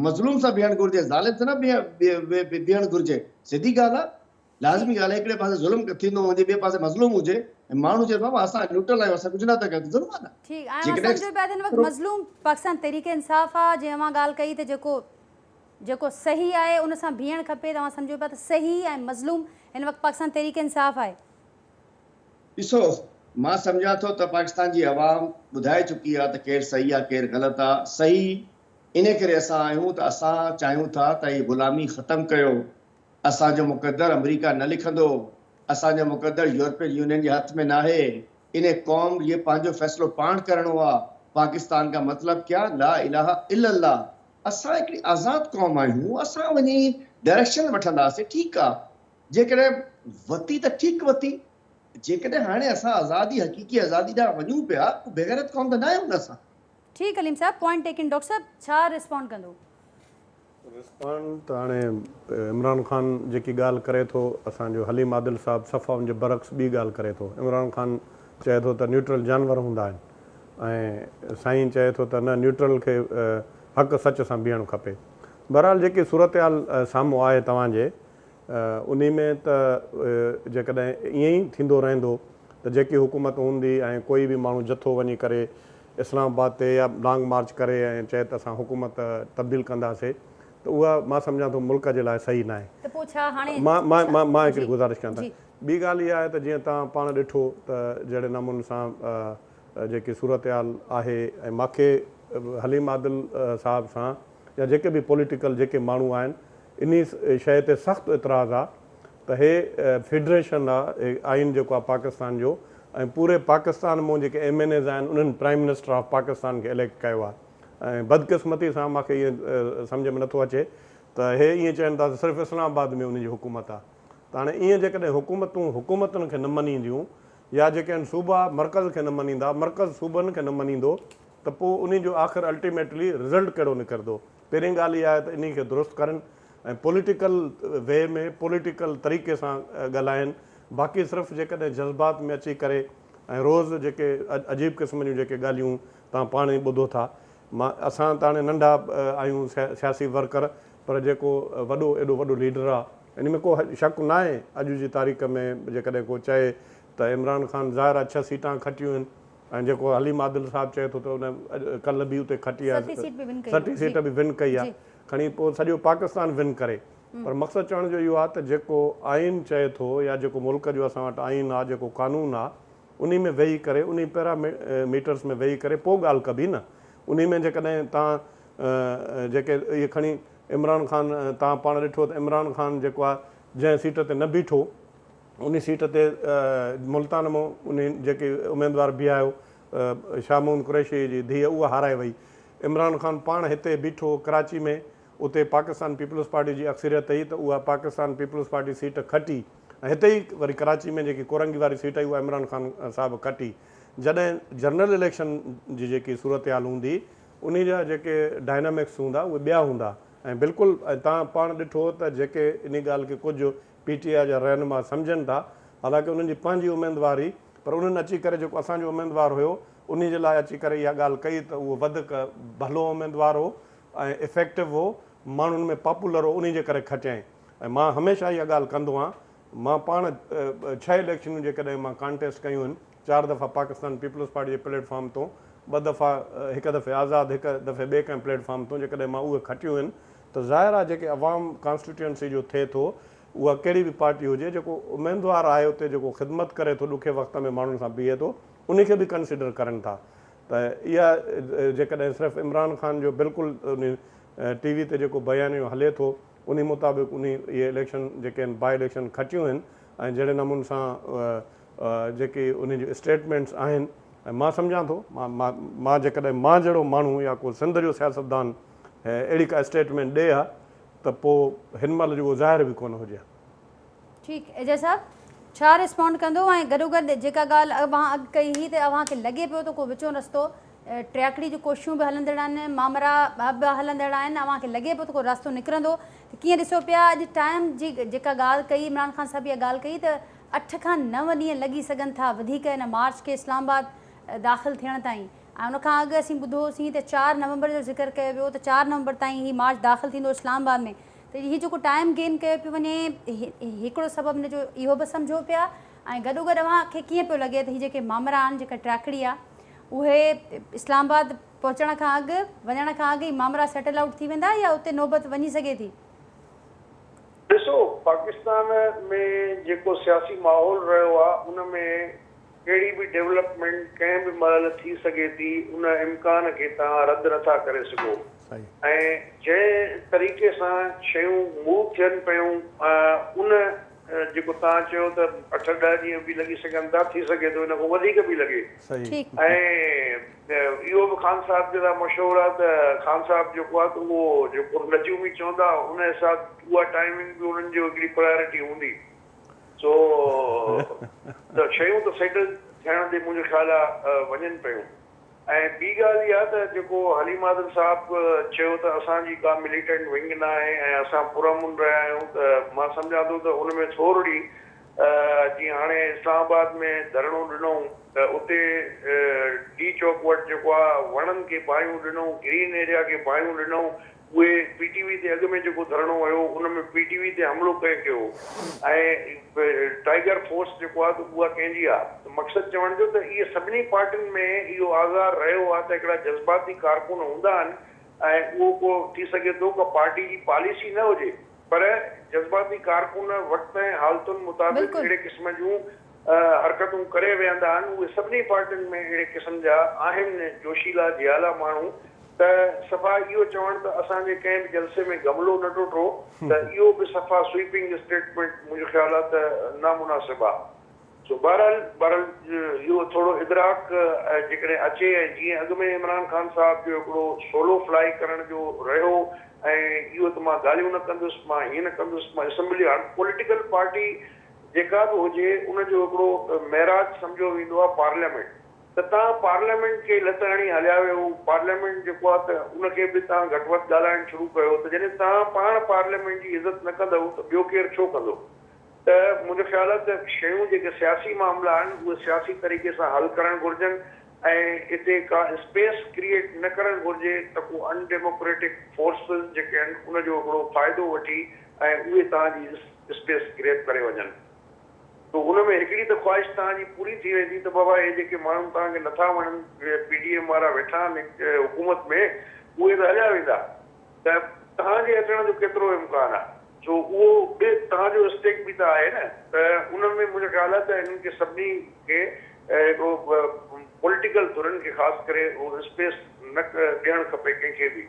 Speaker 3: मज़लूम सां बीहणु घुरिजे, ज़ालिम सां न बीहणु घुरिजे। सिधी ॻाल्हि आहे, लाज़मी ॻाल्हि आहे। हिकिड़े पासे ज़ुल्म थींदो हुजे, ॿिए पासे मज़लूम हुजे, ऐं माण्हू चए बाबा असां न्यूट्रल आहियूं, असां कुझु न था कयूं, ज़ुल्म आहे न।
Speaker 1: ठीकु आहे, मां सम्झो पिया हिन वक़्तु मज़लूम पाकिस्तान तहरीक इंसाफ़ आहे। जीअं मां ॻाल्हि कई त जेको सही आहे उन सां बीहणु खपे, तव्हां सम्झो पिया त सही ऐं मज़लूम हिन वक़्तु पाकिस्तान तहरीक इंसाफ़ आहे।
Speaker 3: ॾिसो, मां सम्झां थो त पाकिस्तान जी अवाम ॿुधाए चुकी आहे त केरु सही आहे, केरु ग़लति आहे। सही इन करे असां आहियूं त असां चाहियूं था त हीअ ग़ुलामी ख़तमु कयो। असांजो मुक़दर अमेरिका न लिखंदो, असांजो मुक़दर यूरोपियन यूनियन जे हथ में न आहे। इन क़ौम ये पंहिंजो फ़ैसिलो पाण करणो आहे। पाकिस्तान का मतिलबु क्या, ला इलाहा इल्लल्लाह। असां हिकिड़ी आज़ाद क़ौम आहियूं, असां वञी डायरेक्शन वठंदासीं, ठीकु आहे। जेकॾहिं वरिती त ठीकु वरिती, जेकॾहिं हाणे असां आज़ादी हक़ीक़ी आज़ादी ॾांहुं वञूं पिया, बेग़ैरत क़ौम त न आहियूं न असां।
Speaker 1: ठीकु हलीम साहब, पॉइंट टेकन। डॉक्टर साहब छा रिस्पॉन्ड कंदो?
Speaker 4: रिस्पॉन्ड त हाणे इमरान ख़ान जेकी ॻाल्हि करे थो, असांजो हलीम आदिल साहिबु सफ़ा उनजे बरक्स ॿी ॻाल्हि करे थो। इमरान ख़ान चए थो त न्यूट्रल जानवर हूंदा आहिनि, ऐं साईं चए थो त न, न्यूट्रल खे हक़ सच सां बीहणु खपे। बहरहाल जेकी सूरत हाल साम्हूं आहे तव्हांजे, उन में त जेकॾहिं ईअं ई थींदो रहंदो त जेकी हुकूमत हूंदी ऐं कोई बि माण्हू जथो वञी करे इस्लामाबाद ते या लॉन्ग मार्च करे ऐं चए त असां हुकूमत तब्दील कंदासीं, त उहा मां सम्झां थो मुल्क जे लाइ सही न आहे। मां हिकिड़ी गुज़ारिश कयां थो। ॿी ॻाल्हि इहा आहे त जीअं तव्हां पाण ॾिठो त जहिड़े नमूने सां जेकी सूरत हाल आहे, ऐं मूंखे हलीम आदिल साहिब सां या जेके बि पॉलिटिकल जेके माण्हू आहिनि, इन शइ ते सख़्तु एतिराज़ु आहे त हे फेडरेशन आहे, आइन जेको आहे पाकिस्तान जो, ऐं पूरे पाकिस्तान मां जेके MNAs आहिनि उन्हनि प्राइम मिनिस्टर ऑफ पाकिस्तान खे इलेक्ट कयो आहे। ऐं बदकिस्मती सां मूंखे इअं सम्झ में नथो अचे त हे ईअं चवनि था त सिर्फ़ु इस्लामाबाद में उनजी हुकूमत आहे। त हाणे ईअं जेकॾहिं हुकूमतुनि खे न मञींदियूं, या जेके आहिनि सूबा मर्कज़ खे न मञींदा, मर्कज़ सूबनि खे न मञींदो, त पोइ उन जो आख़िर अल्टीमेटली रिज़ल्ट कहिड़ो निकिरंदो। पहिरीं ॻाल्हि इहा आहे त इन खे दुरुस्त करनि ऐं पॉलिटिकल वे में पॉलिटिकल तरीक़े सां ॻाल्हाइनि। बाक़ी सिर्फ़ु जेकॾहिं जज़्बात में अची करे ऐं रोज़ जेके अजीब क़िस्म जूं जेके ॻाल्हियूं तव्हां पाण ई ॿुधो था, असां त हाणे नंढा आहियूं सियासी वर्कर, पर जेको वॾो एॾो वॾो लीडर आहे, इन में को शक न आहे। अॼु जी तारीख़ में जेकॾहिं को चए त इमरान ख़ान ज़ाहिर आहे 6 सीटां खटियूं आहिनि, ऐं जेको हलीम आदिल साहिबु चए थो त उन कल्ह बि उते खटी आहे, 60 सीट बि विन कई आहे, खणी पोइ सॼो पाकिस्तान विन करे। पर मक़सदु चवण जो इहो आहे त जेको आइन चए थो या जेको मुल्क जो असां वटि आइन आहे, जेको कानून आहे, उन में वेही करे उन पैरामीटर्स में वेही करे पोइ ॻाल्हि कबी न। उन में जेकॾहिं तव्हां जेके इहे खणी इमरान ख़ान, तव्हां पाण ॾिठो त इमरान ख़ान जेको आहे जंहिं सीट ते न बीठो, उन सीट ते मुल्तान मां उन जेके उमेदवार बीहायो शामून कुरैशी जी धीअ, उहा हाराए वई। इमरान ख़ान पाण हिते बीठो कराची में, उते पाकिस्तान पीपल्स पार्टी जी अक्सरियत हुई त उहा पाकिस्तान पीपल्स पार्टी सीट खटी, ऐं हिते ई वरी कराची में जेकी कोरंगी वारी सीट आई उहा इमरान ख़ान साहिबु खटी। जॾहिं जनरल इलेक्शन जी जेकी सूरत हाल हूंदी, उन जा जेके डायनामिक्स हूंदा उहे ॿिया हूंदा। ऐं बिल्कुलु तव्हां पाण ॾिठो त जेके इन ॻाल्हि खे कुझु PTI जा रहनुमा सम्झनि था, हालांकि उन्हनि जी पंहिंजी उमेदवारी, पर उन्हनि अची करे जेको असांजो उमेदवार हुयो उन जे लाइ अची करे इहा ॻाल्हि कई त उहो वधीक भलो उमेदवार हो ऐं इफेक्टिव हो, माण्हुनि में पॉपुलर हो, उन जे करे खटियईं। ऐं मां हमेशह इहा ॻाल्हि कंदो आहियां। मां पाण 6 इलेक्शनूं जेकॾहिं मां कॉन्टेस्ट कयूं आहिनि, 4 दफ़ा पाकिस्तान पीपल्स पार्टी जे प्लेटफॉर्म तो, 2 दफ़ा हिकु दफ़े आज़ादु, हिकु दफ़े ॿिए कंहिं प्लेटफॉर्म तो, जेकॾहिं मां उहे खटियूं आहिनि त ज़ाहिर आहे जेके अवाम कॉन्स्टिट्यूएंसी जो थिए थो, उहा कहिड़ी बि पार्टी हुजे, जेको उमेदवार आहे उते जेको ख़िदमत करे थो, ॾुखे वक़्त में माण्हुनि सां बीहे थो, उनखे बि कंसिडर करनि था। त इहा जेकॾहिं सिर्फ़ु इमरान ख़ान जो बिल्कुलु उन TV ते जेको बयानियो हले थो, उन मुताबिक़ इहे इलेक्शन जेके आहिनि बाई इलेक्शन खटियूं आहिनि, ऐं जहिड़े नमूने सां जेके उन जी स्टेटमेंट्स आहिनि, ऐं मां सम्झां थो मां जेकॾहिं मां जहिड़ो माण्हू या को सिंध जो सियासतदान अहिड़ी का स्टेटमेंट ॾे हा त पोइ हिन महिल जो उहो ज़ाहिर बि कोन हुजे।
Speaker 1: ठीकु, एजाज साहिबु छा रिस्पॉन्ड कंदो? ऐं गॾोगॾु जेका ॻाल्हि अॻु कई हुई त अव्हांखे लॻे पियो त को विचो रस्तो ट्रैकड़ी जी कोशिशूं बि हलंदड़ आहिनि, मामरा बि हलंदड़ आहिनि, अव्हांखे लॻे पियो त को रस्तो निकिरंदो? त कीअं ॾिसो पिया अॼु टाइम जी जेका ॻाल्हि कई इमरान ख़ान साहिबु, इहा ॻाल्हि कई त 8 खां 9 ॾींहं लॻी सघनि था वधीक हिन मार्च खे इस्लामाबाद दाख़िल थियण ताईं। ऐं उनखां अॻु असीं ॿुधोसीं त 4 नवंबर जो ज़िक्र कयो वियो त 4 नवंबर ताईं ही मार्च दाख़िल थींदो इस्लामाबाद में। त हीउ जेको टाइम गेन कयो पियो वञे, हिकिड़ो सबबु हिन जो इहो बि सम्झो पिया। ऐं गॾोगॾु अव्हांखे कीअं पियो लॻे त हीअ जेके मामरा आहिनि, जेका ट्रैकड़ी आहे, उहे इस्लामाबाद पहुचण खां अॻु, वञण खां अॻु ई मामरा सेटल आउट थी वेंदा या उते नौबत वञी सघे थी?
Speaker 2: ॾिसो, पाकिस्तान में जेको सियासी माहौल रहियो आहे, उन में कहिड़ी बि डेवलपमेंट कंहिं बि महिल थी सघे थी, उन इम्कान खे तव्हां रद्द नथा करे सघो। ऐं जंहिं तरीक़े सां शयूं मूव थियनि पियूं, उन जेको तव्हां चयो त 8-10 ॾींहं बि लॻी सघनि था, थी सघे थो इन खां वधीक बि लॻे। ऐं इहो बि ख़ान साहिब जे लाइ मशहूरु आहे त ख़ान साहिब जेको आहे त उहो जेको नजूमी चवंदा, उन हिसाब उहा टाइमिंग बि उन्हनि जो हिकिड़ी प्रायोरिटी हूंदी। सो त शयूं त सेटल थियण ते मुंहिंजो ख़्यालु आहे वञनि पियूं। ऐं ॿी ॻाल्हि इहा त जेको हलीम आदिल साहिबु चयो त असांजी का मिलिटेंट विंग न आहे ऐं असां पुरअमन रहिया आहियूं, त मां सम्झां थो त उन में थोरी जीअं हाणे इस्लामाबाद में धरणो ॾिनऊं त उते डी चौक वटि जेको आहे वणनि खे बाहियूं ॾिनऊं, ग्रीन एरिया खे बाहियूं ॾिनऊं, उहे PTV ते अॻु में जेको धरणो हुयो उन में PTV ते हमिलो कयो ऐं टाइगर फोर्स जेको आहे त उहा कंहिंजी आहे। मक़सदु चवण जो त इहे सभिनी पार्टियुनि में इहो आज़ार रहियो आहे त हिकिड़ा जज़्बाती कारकुन हूंदा आहिनि, ऐं उहो को थी सघे थो का पार्टी जी पॉलिसी न हुजे, पर जज़्बाती कारकुन वक़्त ऐं हालतुनि मुताबिक़ अहिड़े क़िस्म जूं हरकतूं करे वेहंदा आहिनि। उहे सभिनी पार्टियुनि में अहिड़े क़िस्म जा आहिनि जोशीला जियाला माण्हू, त सफ़ा इहो चवणु त असांजे कंहिं बि जलसे में गमलो न टुटो, त इहो बि सफ़ा स्वीपिंग स्टेटमेंट मुंहिंजो ख़्यालु आहे त नामुनासिबु आहे। सो बहरहाल इहो थोरो इदराक जेकॾहिं अचे, ऐं जीअं अॻु में इमरान ख़ान साहिब जो हिकिड़ो सोलो फ्लाई करण जो रहियो, ऐं इहो त मां ॻाल्हियूं न कंदुसि, मां हीअं न कंदुसि, मां असेंबली पॉलिटिकल पार्टी जेका बि हुजे उनजो हिकिड़ो महराज सम्झो वेंदो आहे पार्लियामेंट। त तव्हां पार्लियामेंट खे लत हणी हलिया वियो, पार्लियामेंट जेको आहे त उनखे बि तव्हां घटि वधि ॻाल्हाइणु शुरू कयो, त जॾहिं तव्हां पाण पार्लियामेंट जी इज़त न कंदव त ॿियो केरु छो कंदो? त मुंहिंजो ख़्यालु आहे त शयूं जेके सियासी मामला आहिनि उहे सियासी तरीक़े सां हल करणु घुरिजनि ऐं हिते का स्पेस क्रिएट न करणु घुरिजे त को अनडेमोक्रेटिक फोर्सिस जेके आहिनि उनजो हिकिड़ो फ़ाइदो वठी ऐं उहे तव्हांजी स्पेस क्रिएट करे वञनि। तो उनमें हिकिड़ी त ख़्वाहिश तव्हांजी पूरी थी वेंदी त बाबा हे जेके माण्हू तव्हांखे नथा वणनि PDM वारा वेठा आहिनि हुकूमत में उहे त हलिया वेंदा, त तव्हांजे अचण जो केतिरो इम्कान आहे? छो उहो बि तव्हांजो स्टेक बि त आहे न। त उनमें मुंहिंजो ख़्यालु आहे त हिननि खे सभिनी खे हिकिड़ो पॉलिटिकल धुरनि खे ख़ासि करे उहो स्पेस न ॾियणु खपे कंहिंखे बि।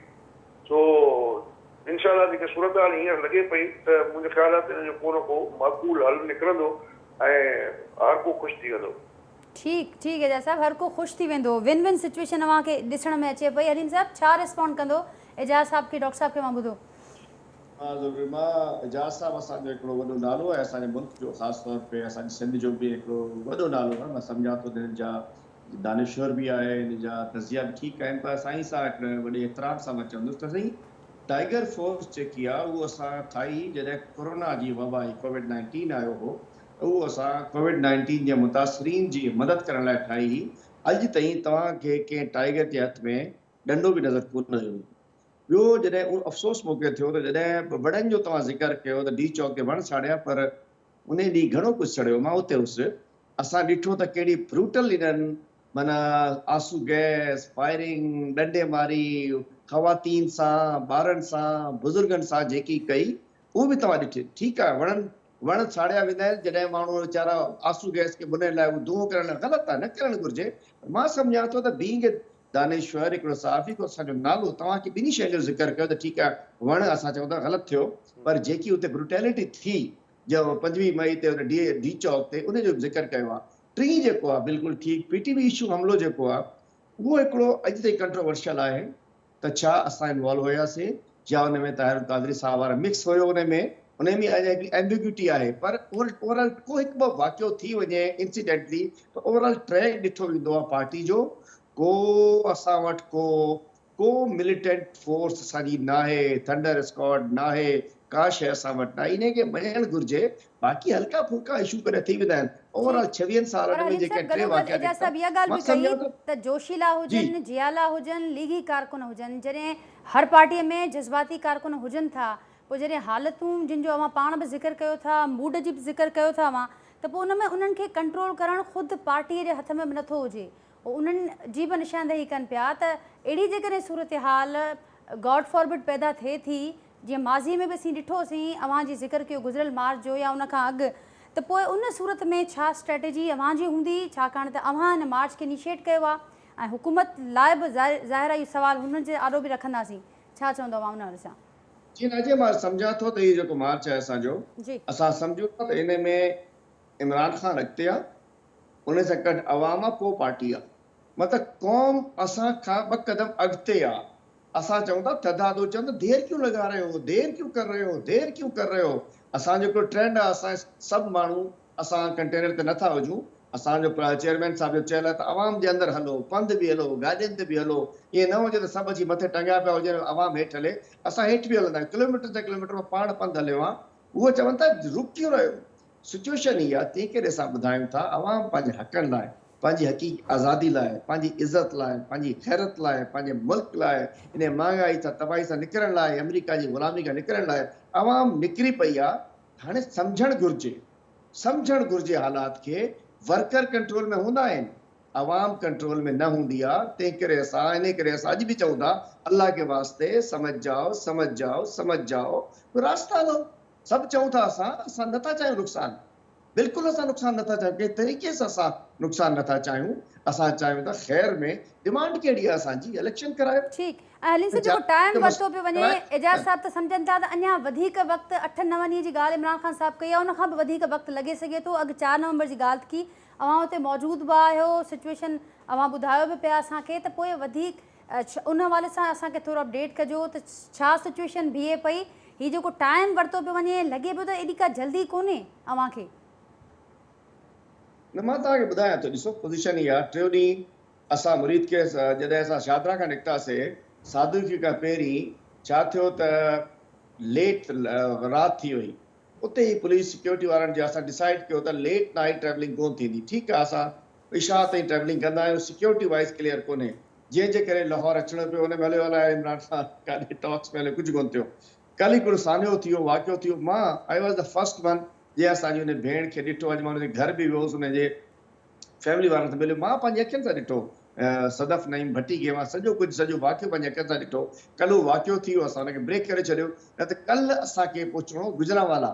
Speaker 2: सो इनशाला जेके सूरत हाल हींअर लॻे पई त मुंहिंजो ख़्यालु आहे त हिन जो को न को माक़ूल हल निकिरंदो ऐं हर को ख़ुशि थी वेंदो।
Speaker 1: ठीक है एजाज़ साहब, हर को ख़ुशि थी वेंदो। विन विन सिचुएशन अव्हांखे ॾिसण में अचे पई। हलीम साहब छा रिस्पॉन्ड कंदो एजाज़ साहब खे? डॉक्टर साहब खे मां ॿुधो।
Speaker 3: हाँ ज़रूरु। मां एजाज़ साहब असांजो हिकिड़ो वॾो नालो आहे, असांजे मुल्क जो, ख़ासि तौर पे असांजे सिंध जो बि हिकिड़ो वॾो नालो आहे। मां सम्झां थो हिन जा दानिश्वर बि आहे, हिन जा तज़िया बि ठीकु आहिनि, पर साईं सां हिकिड़े वॾे एतिराम सां मां चवंदुसि त साईं टाइगर फोर्स जेकी आहे उहो असां ठाही जॾहिं कोरोना जी वबा COVID-19 आयो हो। उहो असां COVID-19 जे मुतासिरीन जी मदद करण लाइ ठाही हुई। अॼु ताईं तव्हांखे कंहिं टाइगर जे हथ में डंडो बि नज़र कोन हुयो। ॿियो जॾहिं उहो अफ़सोस मूंखे थियो त जॾहिं वड़नि जो तव्हां ज़िक्र कयो त डी चौक ते वण साड़िया, पर उन ॾींहुं घणो कुझु सड़ियो। मां उते हुउसि। असां ॾिठो त कहिड़ी ब्रूटल इन्हनि माना आंसू गैस फायरिंग डंडे मारी ख़वातीन सां, ॿारनि सां, बुज़ुर्गनि सां जेकी कई उहो बि तव्हां ॾिठी। ठीकु आहे, वण साड़िया वेंदा आहिनि जॾहिं माण्हू वीचारा आंसू गैस खे बुनण लाइ धुओं करण लाइ, ग़लति आहे, न करणु घुरिजे। मां सम्झां थो त बीइंग दानेश्वर हिकिड़ो साफ़ी को असांजो नालो, तव्हांखे ॿिन्ही शयुनि जो ज़िक्र कयो त ठीकु आहे, वण असां चऊं था ग़लति थियो, पर जेकी उते ब्रुटैलिटी थी जो 5 मई ते डी चौक ते, उनजो ज़िक्र कयो आहे। टी जेको आहे बिल्कुलु ठीकु, PTV इशू हमलो जेको आहे उहो हिकिड़ो अॼु ताईं कंट्रोवर्शियल आहे त छा असां इन्वॉल्व हुयासीं या उन में ताहिर कादरी साहब वारा मिक्स हुयो उन में अञा हिकिड़ी एम्बिग्यूटी आहे। पर ओवरऑल को हिकु ॿ वाक़ियो थी वञे इंसिडेंटली त ओवरऑल ट्रैक ॾिठो वेंदो आहे पार्टी जो। को असां वटि को मिलिटेंट फोर्स असांजी नाहे, थंडर स्क्वाड नाहे, का शइ असां वटि न आहे। इनखे मञणु घुरिजे। बाक़ी हल्का फुल्का इशू कॾहिं थी वेंदा आहिनि। ओवरऑल 26 सालनि में जेके टे वाक़िया
Speaker 1: एजाज़ साहब इहा ॻाल्हि बि कई त जोशीला हुजनि, जियाला हुजनि, लीगी कारकुन हुजनि, जॾहिं हर पार्टीअ में जज़्बाती कारकुन हुजनि था, पोइ जॾहिं हालतूं जिन जो अव्हां पाण बि ज़िक्र कयो था, मूड जी बि ज़िक्र कयो था अव्हां, त पोइ उन में उन्हनि खे कंट्रोल करणु ख़ुदि पार्टीअ जे हथ में बि नथो हुजे। उन्हनि जी बि निशानदेही कनि पिया त अहिड़ी जेकॾहिं सूरत हाल गॉड फॉरबिड पैदा थिए थी, जीअं माज़ी में बि असीं ॾिठोसीं, अव्हां जी ज़िक्र कयो गुज़िरियल मार्च जो या उन खां अॻु, त पोइ उन सूरत में छा स्ट्रेटेजी अव्हां जी हूंदी, छाकाणि त अव्हां हिन मार्च खे इनिशिएट कयो आहे ऐं हुकूमत लाइ बि ज़ाहिर आहे इहो सुवाल हुन जे आॾो बि रखंदासीं। छा चवंदो अव्हां हुन सां?
Speaker 3: जी नाज़िया, मां सम्झां थो त इहो जेको मार्च आहे असांजो, असां सम्झूं था त इन में इमरान ख़ान अॻिते आहे, उन सां गॾु अवाम आहे, को पार्टी आहे। मतिलबु क़ौम असां खां 2 क़दम अॻिते आहे। असां चऊं था तदादो, चवनि था देर क्यों लगा रहे हो, देर क्यों कर रहे हो, देर क्यों कर रहे हो। असांजो हिकिड़ो ट्रेंड आहे, असां सभु माण्हू असां कंटेनर ते नथा हुजूं। असांजो चेयरमैन साहब जो चयल आहे त अवाम जे अंदरि हलो, पंधु बि हलो, गाॾियुनि ते बि हलो। ईअं न हुजे त सभु अची मथे टंगिया पिया हुजनि, अवाम हेठि हले। असां हेठि बि हलंदा आहियूं, किलोमीटर ते किलोमीटर मां पाण पंधु हलियो आहे। उहो चवनि था रुक क्यों रहियो। सिचुएशन इहा आहे, तंहिं करे असां ॿुधायूं था अवाम पंहिंजे हक़नि लाइ, पंहिंजी हक़ीक़ी आज़ादी लाइ, पंहिंजी इज़त लाइ, पंहिंजी ख़ैरत लाइ, पंहिंजे मुल्क लाइ, इन महांगाई सां तबाही सां निकिरण लाइ, अमेरिका जी ग़ुलामी खां निकिरण लाइ अवाम निकिरी पई आहे। हाणे सम्झणु घुरिजे हालात खे। वर्कर कंट्रोल में हूंदा आहिनि, अवाम कंट्रोल में न हूंदी आहे। तंहिं करे इन करे असां अॼु बि चऊं था अल्लाह के वास्ते समझ जाओ, रास्ता हलो। सभु चऊं था असां नथा चाहियूं नुक़सानु, बिल्कुलु असां नुक़सानु नथा चाहियूं, कंहिं तरीक़े सां असां नुक़सानु नथा चाहियूं। असां चाहियूं था ख़ैर में। डिमांड कहिड़ी आहे असांजी, इलेक्शन करायो।
Speaker 1: ठीकु। ऐं हली सां जेको टाइम वरितो पियो वञे, एजाज़ साहब त सम्झनि था त अञा वधीक वक़्तु 8-9 ॾींहं जी ॻाल्हि इमरान ख़ान साहब कई आहे, उन खां बि वधीक वक़्तु लॻे सघे थो। अॻु 4 नवंबर जी ॻाल्हि थी, अव्हां हुते मौजूदु बि आहियो, सिचुएशन अव्हां ॿुधायो बि पिया असांखे, त पोइ वधीक उन हवाले सां असांखे थोरो अपडेट कजो त छा सिचुएशन बीहे पई। हीउ जेको टाइम वरितो पियो वञे, लॻे पियो त एॾी का जल्दी कोन्हे अव्हांखे।
Speaker 3: न मां तव्हांखे ॿुधायां थो, ॾिसो पोज़ीशन इहा आहे। टियों ॾींहुं असां मुरीद खे जॾहिं असां शादरा खां निकितासीं, सादगी खां पहिरीं छा थियो त लेट राति थी वई। उते ई पुलिस सिक्योरिटी वारनि जे असां डिसाइड कयो त लेट नाइट ट्रैवलिंग कोन थींदी। ठीकु आहे, असां इशा ताईं ट्रैवलिंग कंदा आहियूं, सिक्योरिटी वाइज़ क्लियर कोन्हे। जंहिंजे करे लाहौर अचणो पियो, हुन महिल अलाए इमरान खान काॾे टॉक्स में कुझु कोन थियो। कल्ह हिकिड़ो सान्हो थियो, वाक़ियो थियो। मां I was the first one जे असांजी हुन भेण खे ॾिठो। अॼु मां हुनजे घर बि वियोसि, हुनजे फैमिली वारनि सां मिलियो। मां पंहिंजे अखियुनि सां ॾिठो सदफ नईम भट्टी खे, मां सॼो कुझु सॼो वाक़ियो पंहिंजे अखियुनि सां ॾिठो। कल्ह उहो वाक़ियो थी वियो, असां हुनखे ब्रेक करे छॾियो। न त कल्ह असांखे पहुचणो गुजरांवाला,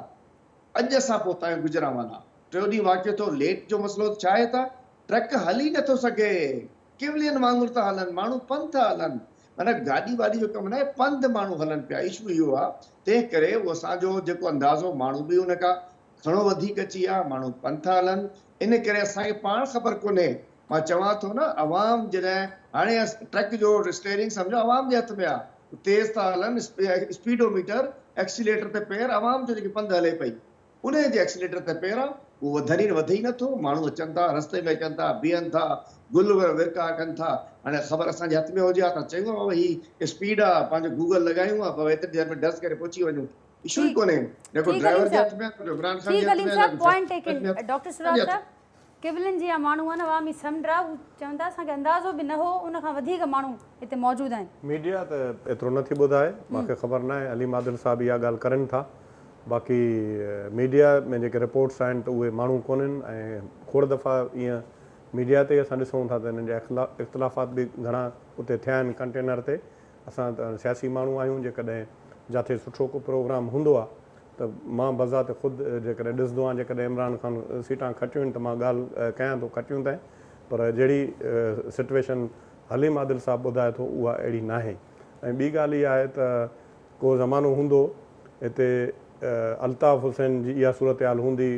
Speaker 3: अॼु असां पहुता आहियूं गुजरांवाला। टियों ॾींहुं वाक़ियो थियो। लेट जो मसइलो छा आहे त ट्रक हली नथो सघे, किवलियन वांगुरु था हलनि, माण्हू पंधु था हलनि। माना गाॾी वाॾी जो कमु न आहे, पंधु माण्हू हलनि पिया। इशू इहो आहे, तंहिं करे उहो असांजो जेको अंदाज़ो, माण्हू बि हुन खां घणो वधीक अची विया, माण्हू पंधु था हलनि। इन करे असांखे पाण ख़बर कोन्हे। मां चवां थो न, अवाम जॾहिं हाणे ट्रक जो स्टेयरिंग सम्झो अवाम जे हथ में आहे, तेज़ था हलनि, स्पीडोमीटर एक्सीलेटर ते पेर, अवाम जो जेकी पंधु हले पई उन जे एक्सीलेटर ते पेर आहे, उहो वधे ई नथो। माण्हू अचनि था, रस्ते में अचनि था, बीहनि था, गुल विरका कनि था। हाणे ख़बर असांजे हथ में हुजे हा त चयूं बाबा ही स्पीड आहे, पंहिंजो गूगल लॻायूं आहे, बाबा एतिरी देरि में डस करे पहुची वञूं। इशू ई कोन्हे। जेको ड्राइवर जे हथ में आहे, इमरान खान जे हथ में आहे।
Speaker 1: Point taken. डॉक्टर सिराज साहब, किवलिन जी माण्हू आहिनि, अवामी समुंड आहे, हू चवनि था असांखे अंदाज़ो बि न हो, उन खां वधीक माण्हू हिते मौजूदु आहिनि।
Speaker 4: मीडिया त एतिरो नथी ॿुधाए, मूंखे ख़बर न आहे। अलीम आदिल साहब इहा ॻाल्हि करनि था। बाक़ी मीडिया में जेके रिपोर्ट्स आहिनि त उहे माण्हू कोन्हनि। ऐं खोड़ दफ़ा ईअं मीडिया ते असां ॾिसूं था त हिननि जा इख़्तिलाफ़ात बि घणा उते थिया आहिनि कंटेनर ते। असां त सियासी माण्हू आहियूं, जेकॾहिं जिथे सुठो को प्रोग्राम हूंदो आहे त मां बज़ात ख़ुदि जेकॾहिं ॾिसंदो आहियां, जेकॾहिं इमरान खान सीटां खटियूं आहिनि त मां ॻाल्हि कयां थो, खटियूं ताईं। पर जहिड़ी सिचुएशन हलीम आदिल साहब ॿुधाए थो, उहा अहिड़ी न आहे। ऐं ॿी ॻाल्हि इहा आहे त को ज़मानो हूंदो हिते अल्ताफ़ हुसैन जी इहा सूरत हाल हूंदी,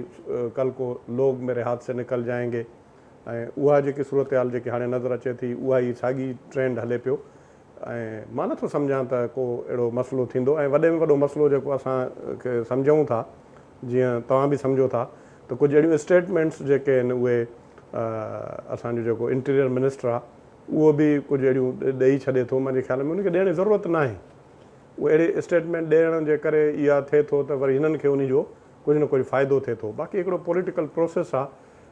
Speaker 4: कल को लोग मेरे हाथ से निकल जाएंगे। ऐं उहा जेकी सूरत हाल जेकी हाणे नज़र अचे थी, उहा ई साॻी ट्रेंड हले पियो। ऐं मां नथो सम्झां त को अहिड़ो मसइलो थींदो। ऐं वॾे में वॾो मसइलो जेको असांखे सम्झूं था, जीअं तव्हां बि सम्झो था, त कुझु अहिड़ियूं स्टेटमेंट्स जेके आहिनि उहे असांजो जेको इंटीरियर मिनिस्टर आहे, उहो बि कुझु अहिड़ियूं ॾेई छॾे थो। मुंहिंजे ख़्याल में उनखे ॾियण जी ज़रूरत न आहे। उहे अहिड़े स्टेटमेंट ॾियण जे करे इहा थिए थो त वरी हिननि खे उनजो कुझु न कुझु फ़ाइदो थिए थो। बाक़ी हिकिड़ो पॉलिटिकल प्रोसेस आहे।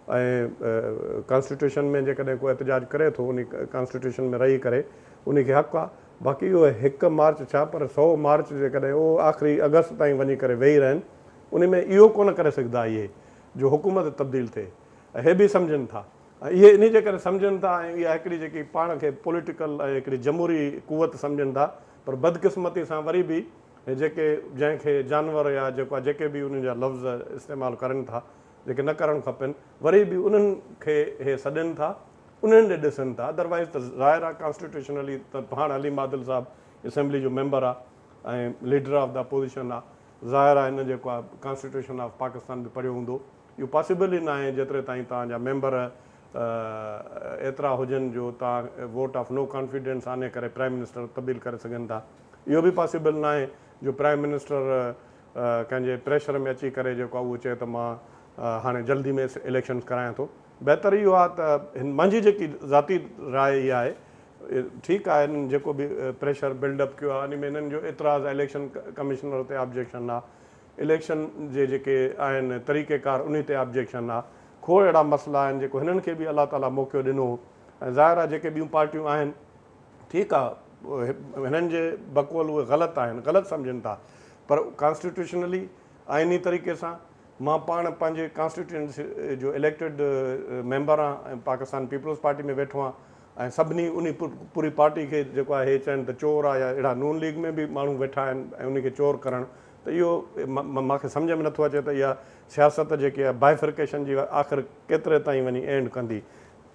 Speaker 4: ऐं कॉन्स्टिट्यूशन में जेकॾहिं को एहतजाज करे थो, उन कॉन्स्टिट्यूशन में रही करे उनखे हक़ु आहे। बाक़ी उहो 1 मार्च छा, पर 100 मार्च जेकॾहिं उहो आख़िरी अगस्त ताईं वञी करे वेही रहनि, उन में इहो कोन करे सघंदा इहे जो हुकूमत तब्दील थिए। ऐं इहे बि सम्झनि था, ऐं इहे इन जे करे सम्झनि था। ऐं इहा हिकिड़ी जेकी पाण खे पॉलिटिकल ऐं हिकिड़ी जमहूरी कुवत सम्झनि था। पर बदकिस्मती सां वरी बि जेके जंहिंखे जानवर या जेको आहे जेके बि उन्हनि जा लफ़्ज़ इस्तेमालु करनि था, जेके न करणु खपनि, वरी बि उन्हनि खे इहे सॾनि था, उन्हनि ॾे ॾिसनि था। अदरवाइज़ त ज़ाहिर आहे कॉन्स्टिट्यूशनली त हाणे अलीम आदिल साहब असेंबली जो मेंबर आहे ऐं लीडर ऑफ द अपोज़िशन आहे। ज़ाहिर आहे हिन जेको आहे कॉन्स्टिट्यूशन ऑफ पाकिस्तान बि पढ़ियो हूंदो। इहो पॉसिबल ई न आहे जेतिरे ताईं तव्हांजा मेंबर एतिरा हुजनि जो तव्हां वोट ऑफ नो कॉन्फिडेंस आने करे प्राइम मिनिस्टर तब्दील करे सघनि था। इहो बि पॉसिबल न आहे जो प्राइम मिनिस्टर कंहिंजे प्रेशर में अची करे जेको आहे उहो चए त मां हाणे जल्दी में इलेक्शन्स करायां थो। बहितर इहो आहे त मुंहिंजी जेकी ज़ाती राय इहा आहे, ठीकु आहे, हिननि जेको बि प्रेशर बिल्डअप कयो आहे, इन में हिननि जो एतिराज़ इलेक्शन कमिश्नर ते ऑब्जेक्शन आहे, इलेक्शन जे जेके आहिनि तरीक़ेकार उन ते ऑब्जेक्शन आहे। खोड़ अहिड़ा मसइला आहिनि जेको हिननि खे बि अलाह ताला मौक़ो ॾिनो। ऐं ज़ाहिर आहे जेके ॿियूं पार्टियूं आहिनि, ठीकु आहे, हिननि जे बक़ौल उहे ग़लति आहिनि, ग़लति सम्झनि था। पर कॉन्स्टिट्यूशनली आइनी तरीक़े सां मां पाण पंहिंजे कॉन्स्टिट्यूंसी जो इलेक्टेड मेंबर आहियां ऐं पाकिस्तान पीपल्स पार्टी में वेठो आहियां। ऐं सभिनी उन पूरी पार्टी खे जेको आहे हे चवनि त चोर आहे, या अहिड़ा नून लीग में बि माण्हू वेठा आहिनि ऐं उनखे चोर करणु, त इहो मूंखे सम्झ में नथो अचे त इहा सियासत जेकी आहे बाइफर्केशन जी आख़िर केतिरे ताईं वञी एंड कंदी।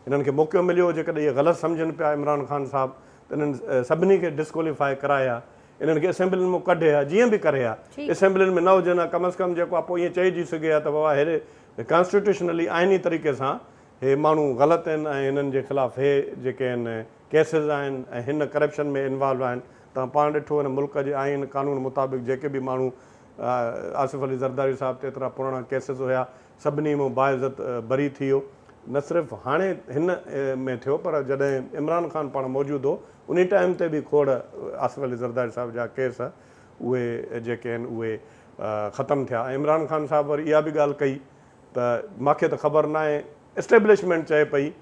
Speaker 4: हिननि खे मौक़ो मिलियो, जेकॾहिं इहे ग़लति सम्झनि पिया इमरान खान साहब, त हिननि सभिनी खे डिस्क्वालीफाई कराया, इन्हनि खे असेंबलियुनि मां कढे हा, जीअं बि करे हा, असेंबलियुनि में न हुजनि हा, कम अज़ कम जेको आहे पोइ ईअं चइजी सघे हा त बाबा हेॾे कॉन्स्टिट्यूशनली आइनी तरीक़े सां हे माण्हू ग़लति आहिनि ऐं हिननि जे ख़िलाफ़ु हे जेके आहिनि केसिस आहिनि ऐं हिन करप्शन में इन्वॉल्व आहिनि। तव्हां पाण ॾिठो हिन मुल्क जे आइन कानून मुताबिक़ जेके बि माण्हू आसिफ अली ज़रदारी साहब ते एतिरा पुराणा केसिस हुया, सभिनी मां बाइज़त बरी थी वियो। न सिर्फ़ु हाणे हिन में थियो पर जॾहिं इमरान ख़ान पाण मौजूदु हो उन टाइम ते बि खोड़ आसिफ अली ज़रदारी साहिब जा केस उहे जेके आहिनि उहे ख़तमु थिया। ऐं इमरान ख़ान साहिबु वरी इहा बि ॻाल्हि कई त मूंखे त ख़बर न आहे, एस्टेब्लिशमेंट चए पई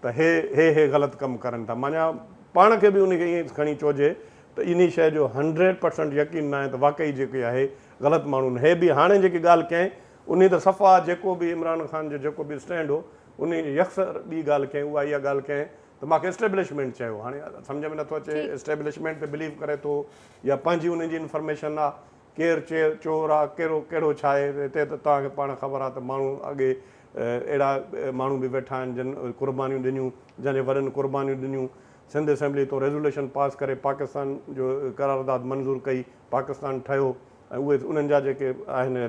Speaker 4: त हे ग़लति कमु करनि था। माना पाण खे बि उनखे ईअं खणी चइजे त इन शइ जो 100% यकीन न आहे त वाक़ई जेके आहे ग़लति माण्हू आहिनि। हे बि हाणे जेकी ॻाल्हि कयईं उन त सफ़ा जेको बि इमरान ख़ान जो जेको बि स्टैंड हो उन यकसर ॿी ॻाल्हि कयईं, उहा इहा ॻाल्हि कयईं त मूंखे एस्टेब्लिशमेंट चयो। हाणे सम्झ में नथो अचे एस्टेब्लिशमेंट ते बिलीव करे थो या पंहिंजी उनजी इंफॉर्मेशन आहे, केरु चोर आहे, कहिड़ो छा आहे। हिते त तव्हांखे पाण ख़बर आहे त माण्हू अॻे अहिड़ा माण्हू बि वेठा आहिनि जिन क़ुर्बानियूं ॾिनियूं, जंहिंजे वॾनि क़ुर्बानियूं ॾिनियूं। सिंध असेंबली तो रेज़ोल्यूशन पास करे पाकिस्तान जो करारदाद मंज़ूर कई, पाकिस्तान ठहियो ऐं उहे उन्हनि जा जेके आहिनि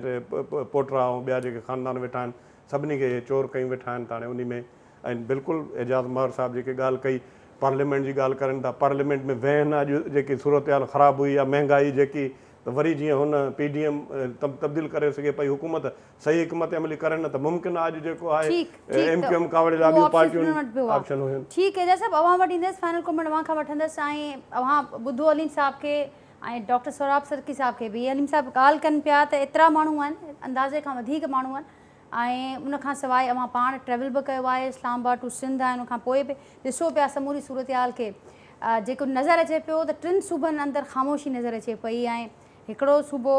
Speaker 4: पोटा ऐं ॿिया जेके ख़ानदान वेठा आहिनि सभिनी खे चोर कयूं वेठा आहिनि। त हाणे उन में ऐं बिल्कुलु एजाज़ महर साहिबु जेके ॻाल्हि कई पार्लियामेंट जी ॻाल्हि करनि था, पार्लियामेंट में वेहन अॼु जेकी सूरत हाल ख़राबु हुई या महांगाई जेकी, त वरी जीअं हुन PDM तब्दील करे सघे पई हुकूमत सही हिकमत अमली करे न त मुमकिन आहे अॼु जेको आहे MQM कावड़े लाइ ॿियूं पार्टियूं ऑप्शन हुयूं।
Speaker 1: ठीकु है जैसा अवां वटि ईंदसि, फाइनल कमेंट अवां खां वठंदसि। ऐं अवां ॿुधो अलीम साहिब खे ऐं डॉक्टर सोराब सरकी साहिब खे बि। अलीम साहिब ॻाल्हि कनि पिया त एतिरा माण्हू आहिनि, अंदाज़े खां वधीक माण्हू आहिनि। ऐं उनखां सवाइ अवां पाण ट्रेवल बि कयो आहे इस्लामाबाद टू सिंध ऐं उनखां पोइ बि ॾिसो पिया समूरी सूरत हाल खे। जेको नज़र अचे पियो त 3 सूबनि अंदरि ख़ामोशी नज़र अचे पई। ऐं हिकिड़ो सूबो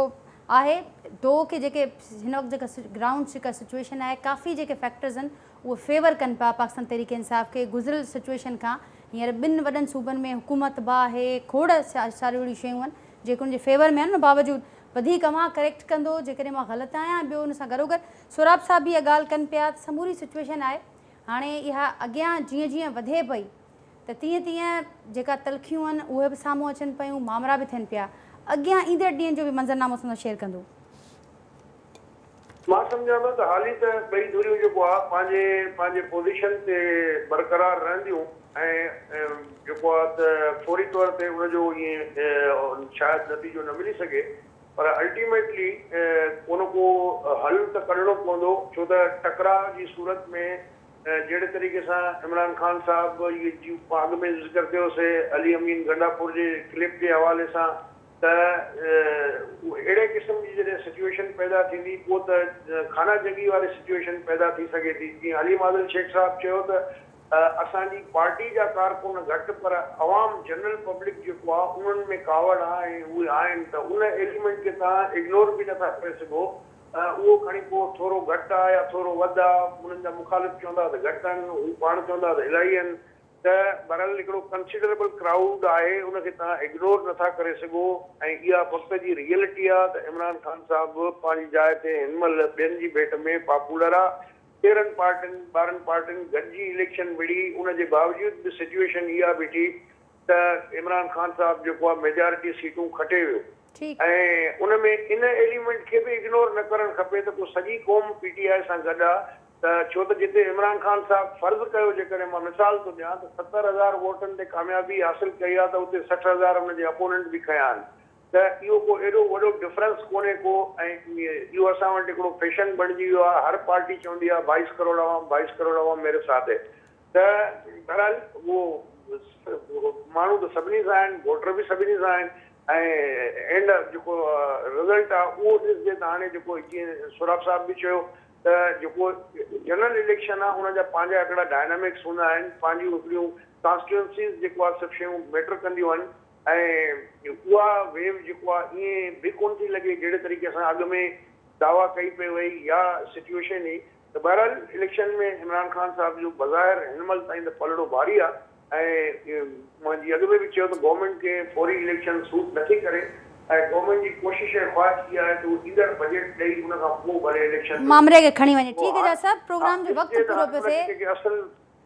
Speaker 1: आहे दो के जेके हिन वक़्तु जेका ग्राउंड जेका सिचुएशन आहे, काफ़ी जेके फैक्टर्स आहिनि उहे फेवर कनि पिया पाकिस्तान तहरीक इंसाफ़ खे। गुज़िरियल सिचुएशन खां हींअर 2 वॾनि सूबनि में हुकूमत बि आहे, खोड़ सारियूं अहिड़ियूं शयूं आहिनि जेके उनजे फेवर में आहिनि। बावजूदि वधीक मां करेक्ट कंदो जेकॾहिं मां ग़लति आहियां। ॿियो हुन सां गॾोगॾु सोराब साहिब बि इहा ॻाल्हि कनि पिया त समूरी सिचुएशन आहे हाणे इहा अॻियां जीअं जीअं वधे पई त तीअं तीअं जेका तलखियूं आहिनि उहे बि साम्हूं अचनि पियूं, मामला बि थियनि पिया। अॻियां ईंदड़ ॾींहंनि जो बि मंज़रनामो सां शेयर कंदो।
Speaker 2: मां सम्झां थो त हाली त ॿई धुरियूं जेको आहे पंहिंजे पोज़ीशन ते बरक़रार रहंदियूं ऐं जेको आहे त फौरी तौर ते उनजो ईअं शायदि नतीजो न मिली सघे, पर अल्टीमेटली उन को हल त कढणो पवंदो। छो त टकराव जी सूरत में जहिड़े तरीक़े सां इमरान ख़ान साहिबु इहे अॻु में ज़िक्र कयोसीं अली अमीन गंडापुर जे क्लिप जे हवाले सां, त अहिड़े क़िस्म जी जॾहिं सिचुएशन पैदा थींदी पोइ त खाना जंगी वारी सिचुएशन पैदा थी सघे थी। जीअं अलीम आदिल शेख साहिबु चयो त असांजी पार्टी जा कारकुन घटि पर अवाम जनरल पब्लिक जेको आहे उन्हनि में कावड़ आहे ऐं उहे आहिनि, त उन एलिमेंट खे तव्हां इग्नोर बि नथा करे सघो। उहो खणी पोइ थोरो घटि आहे या थोरो वधि आहे, उन्हनि जा मुखालिफ़ चवंदा त घटि आहिनि, हू पाण चवंदा त इलाही आहिनि। त बहरहाल हिकिड़ो कंसिडरेबल क्राउड आहे, उनखे तव्हां इग्नोर नथा करे सघो। ऐं इहा वक़्त जी रियलिटी आहे त इमरान ख़ान साहिबु पंहिंजी जाइ ते हिन महिल ॿियनि जी भेट में पॉपुलर आहे। 13 पार्टियुनि 12 पार्टियुनि गॾिजी इलेक्शन विड़ी, उनजे बावजूदि बि सिचुएशन इहा बीठी त इमरान ख़ान साहिबु जेको आहे मेजॉरिटी सीटूं खटे वियो। ऐं उन में इन एलिमेंट खे बि इग्नोर न करणु खपे त पोइ सॼी क़ौम PTI सां गॾु आहे। त छो त जिते इमरान ख़ान साहिबु फ़र्ज़ु कयो, जेकॾहिं मां मिसाल थो ॾियां त 70,000 वोटनि ते कामयाबी हासिल कई आहे, त उते 60,000 उनजे अपोनेंट बि खया आहिनि। त इहो को एॾो वॾो डिफरेंस कोन्हे को। ऐं इहो असां वटि हिकिड़ो फैशन बणिजी वियो आहे, हर पार्टी चवंदी आहे 22 करोड़ आवाम 22 करोड़ आवाम मेरे साथ है। त बहरहाल उहो माण्हू त सभिनी सां आहिनि, वोटर बि सभिनी सां आहिनि। ऐं एंड जेको रिज़ल्ट आहे उहो ॾिसजे त हाणे जेको जीअं सोराब साहिब बि चयो त जेको जनरल इलेक्शन आहे उनजा पंहिंजा हिकिड़ा डायनामिक्स हूंदा आहिनि, पंहिंजियूं हिकिड़ियूं कॉन्स्टिट्यूंसीज़ जेको आहे सभु शयूं मैटर कंदियूं आहिनि। ऐं उहा वेव जेको आहे ईअं बि कोन थी लॻे जहिड़े तरीक़े सां अॻु में दावा कई पई वई या सिचुएशन ई। त बहरहाल इलेक्शन में इमरान ख़ान साहिब जो बज़ाहिर हिन महिल ताईं त पलड़ो भारी आहे। ऐं मां जीअं अॻु में बि चयो त गवर्नमेंट खे फौरी इलेक्शन सूट नथी करे ऐं गवर्नमेंट जी कोशिश ऐं ख्वाहिश इहा आहे त उहो ईंदड़ बजट ॾेई उन खां पोइ भले इलेक्शन
Speaker 1: मामले खे खणी वञे। ठीकु आहे सर, प्रोग्राम जो वक़्तु पूरो पियो थिए।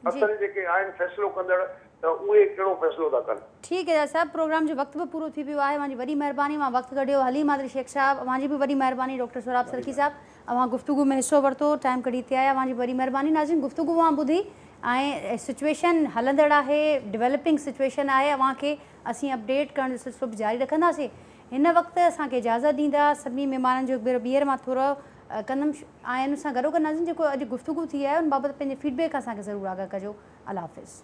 Speaker 2: असल जेके आहिनि फ़ैसिलो कंदड़ त उहे कहिड़ो फ़ैसिलो था कनि।
Speaker 1: ठीकु है साहब, प्रोग्राम जो वक़्तु बि पूरो थी पियो आहे। मुंहिंजी वॾी महिरबानी, मां वक़्तु कढियो। अलीम आदिल शेख साहिबु, मुंहिंजी बि वॾी महिरबानी। डॉक्टर सोराब सरकी साहिबु, अवां गुफ़्तगू में हिसो वरितो, टाइम कढी हिते आया, मुंहिंजी वॾी महिरबानी। नाज़रीन, गुफ़्तगू अवां ॿुधी ऐं सिचुएशन हलंदड़ आहे, डेवलपिंग सिचुएशन आहे। अवां खे असीं अपडेट करण जो सिलसिलो बि जारी रखंदासीं। हिन वक़्तु असांखे इजाज़त ॾींदा सभिनी महिमाननि जो ॿीहर मां थोरो कंदमि ऐं उन सां गॾो गॾु नाज़रीन जेको अॼु गुफ़्तगू थी आहे उन बाबति पंहिंजे फीडबैक असांखे ज़रूरु आगाह कजो। अल्लाह हाफ़िज़।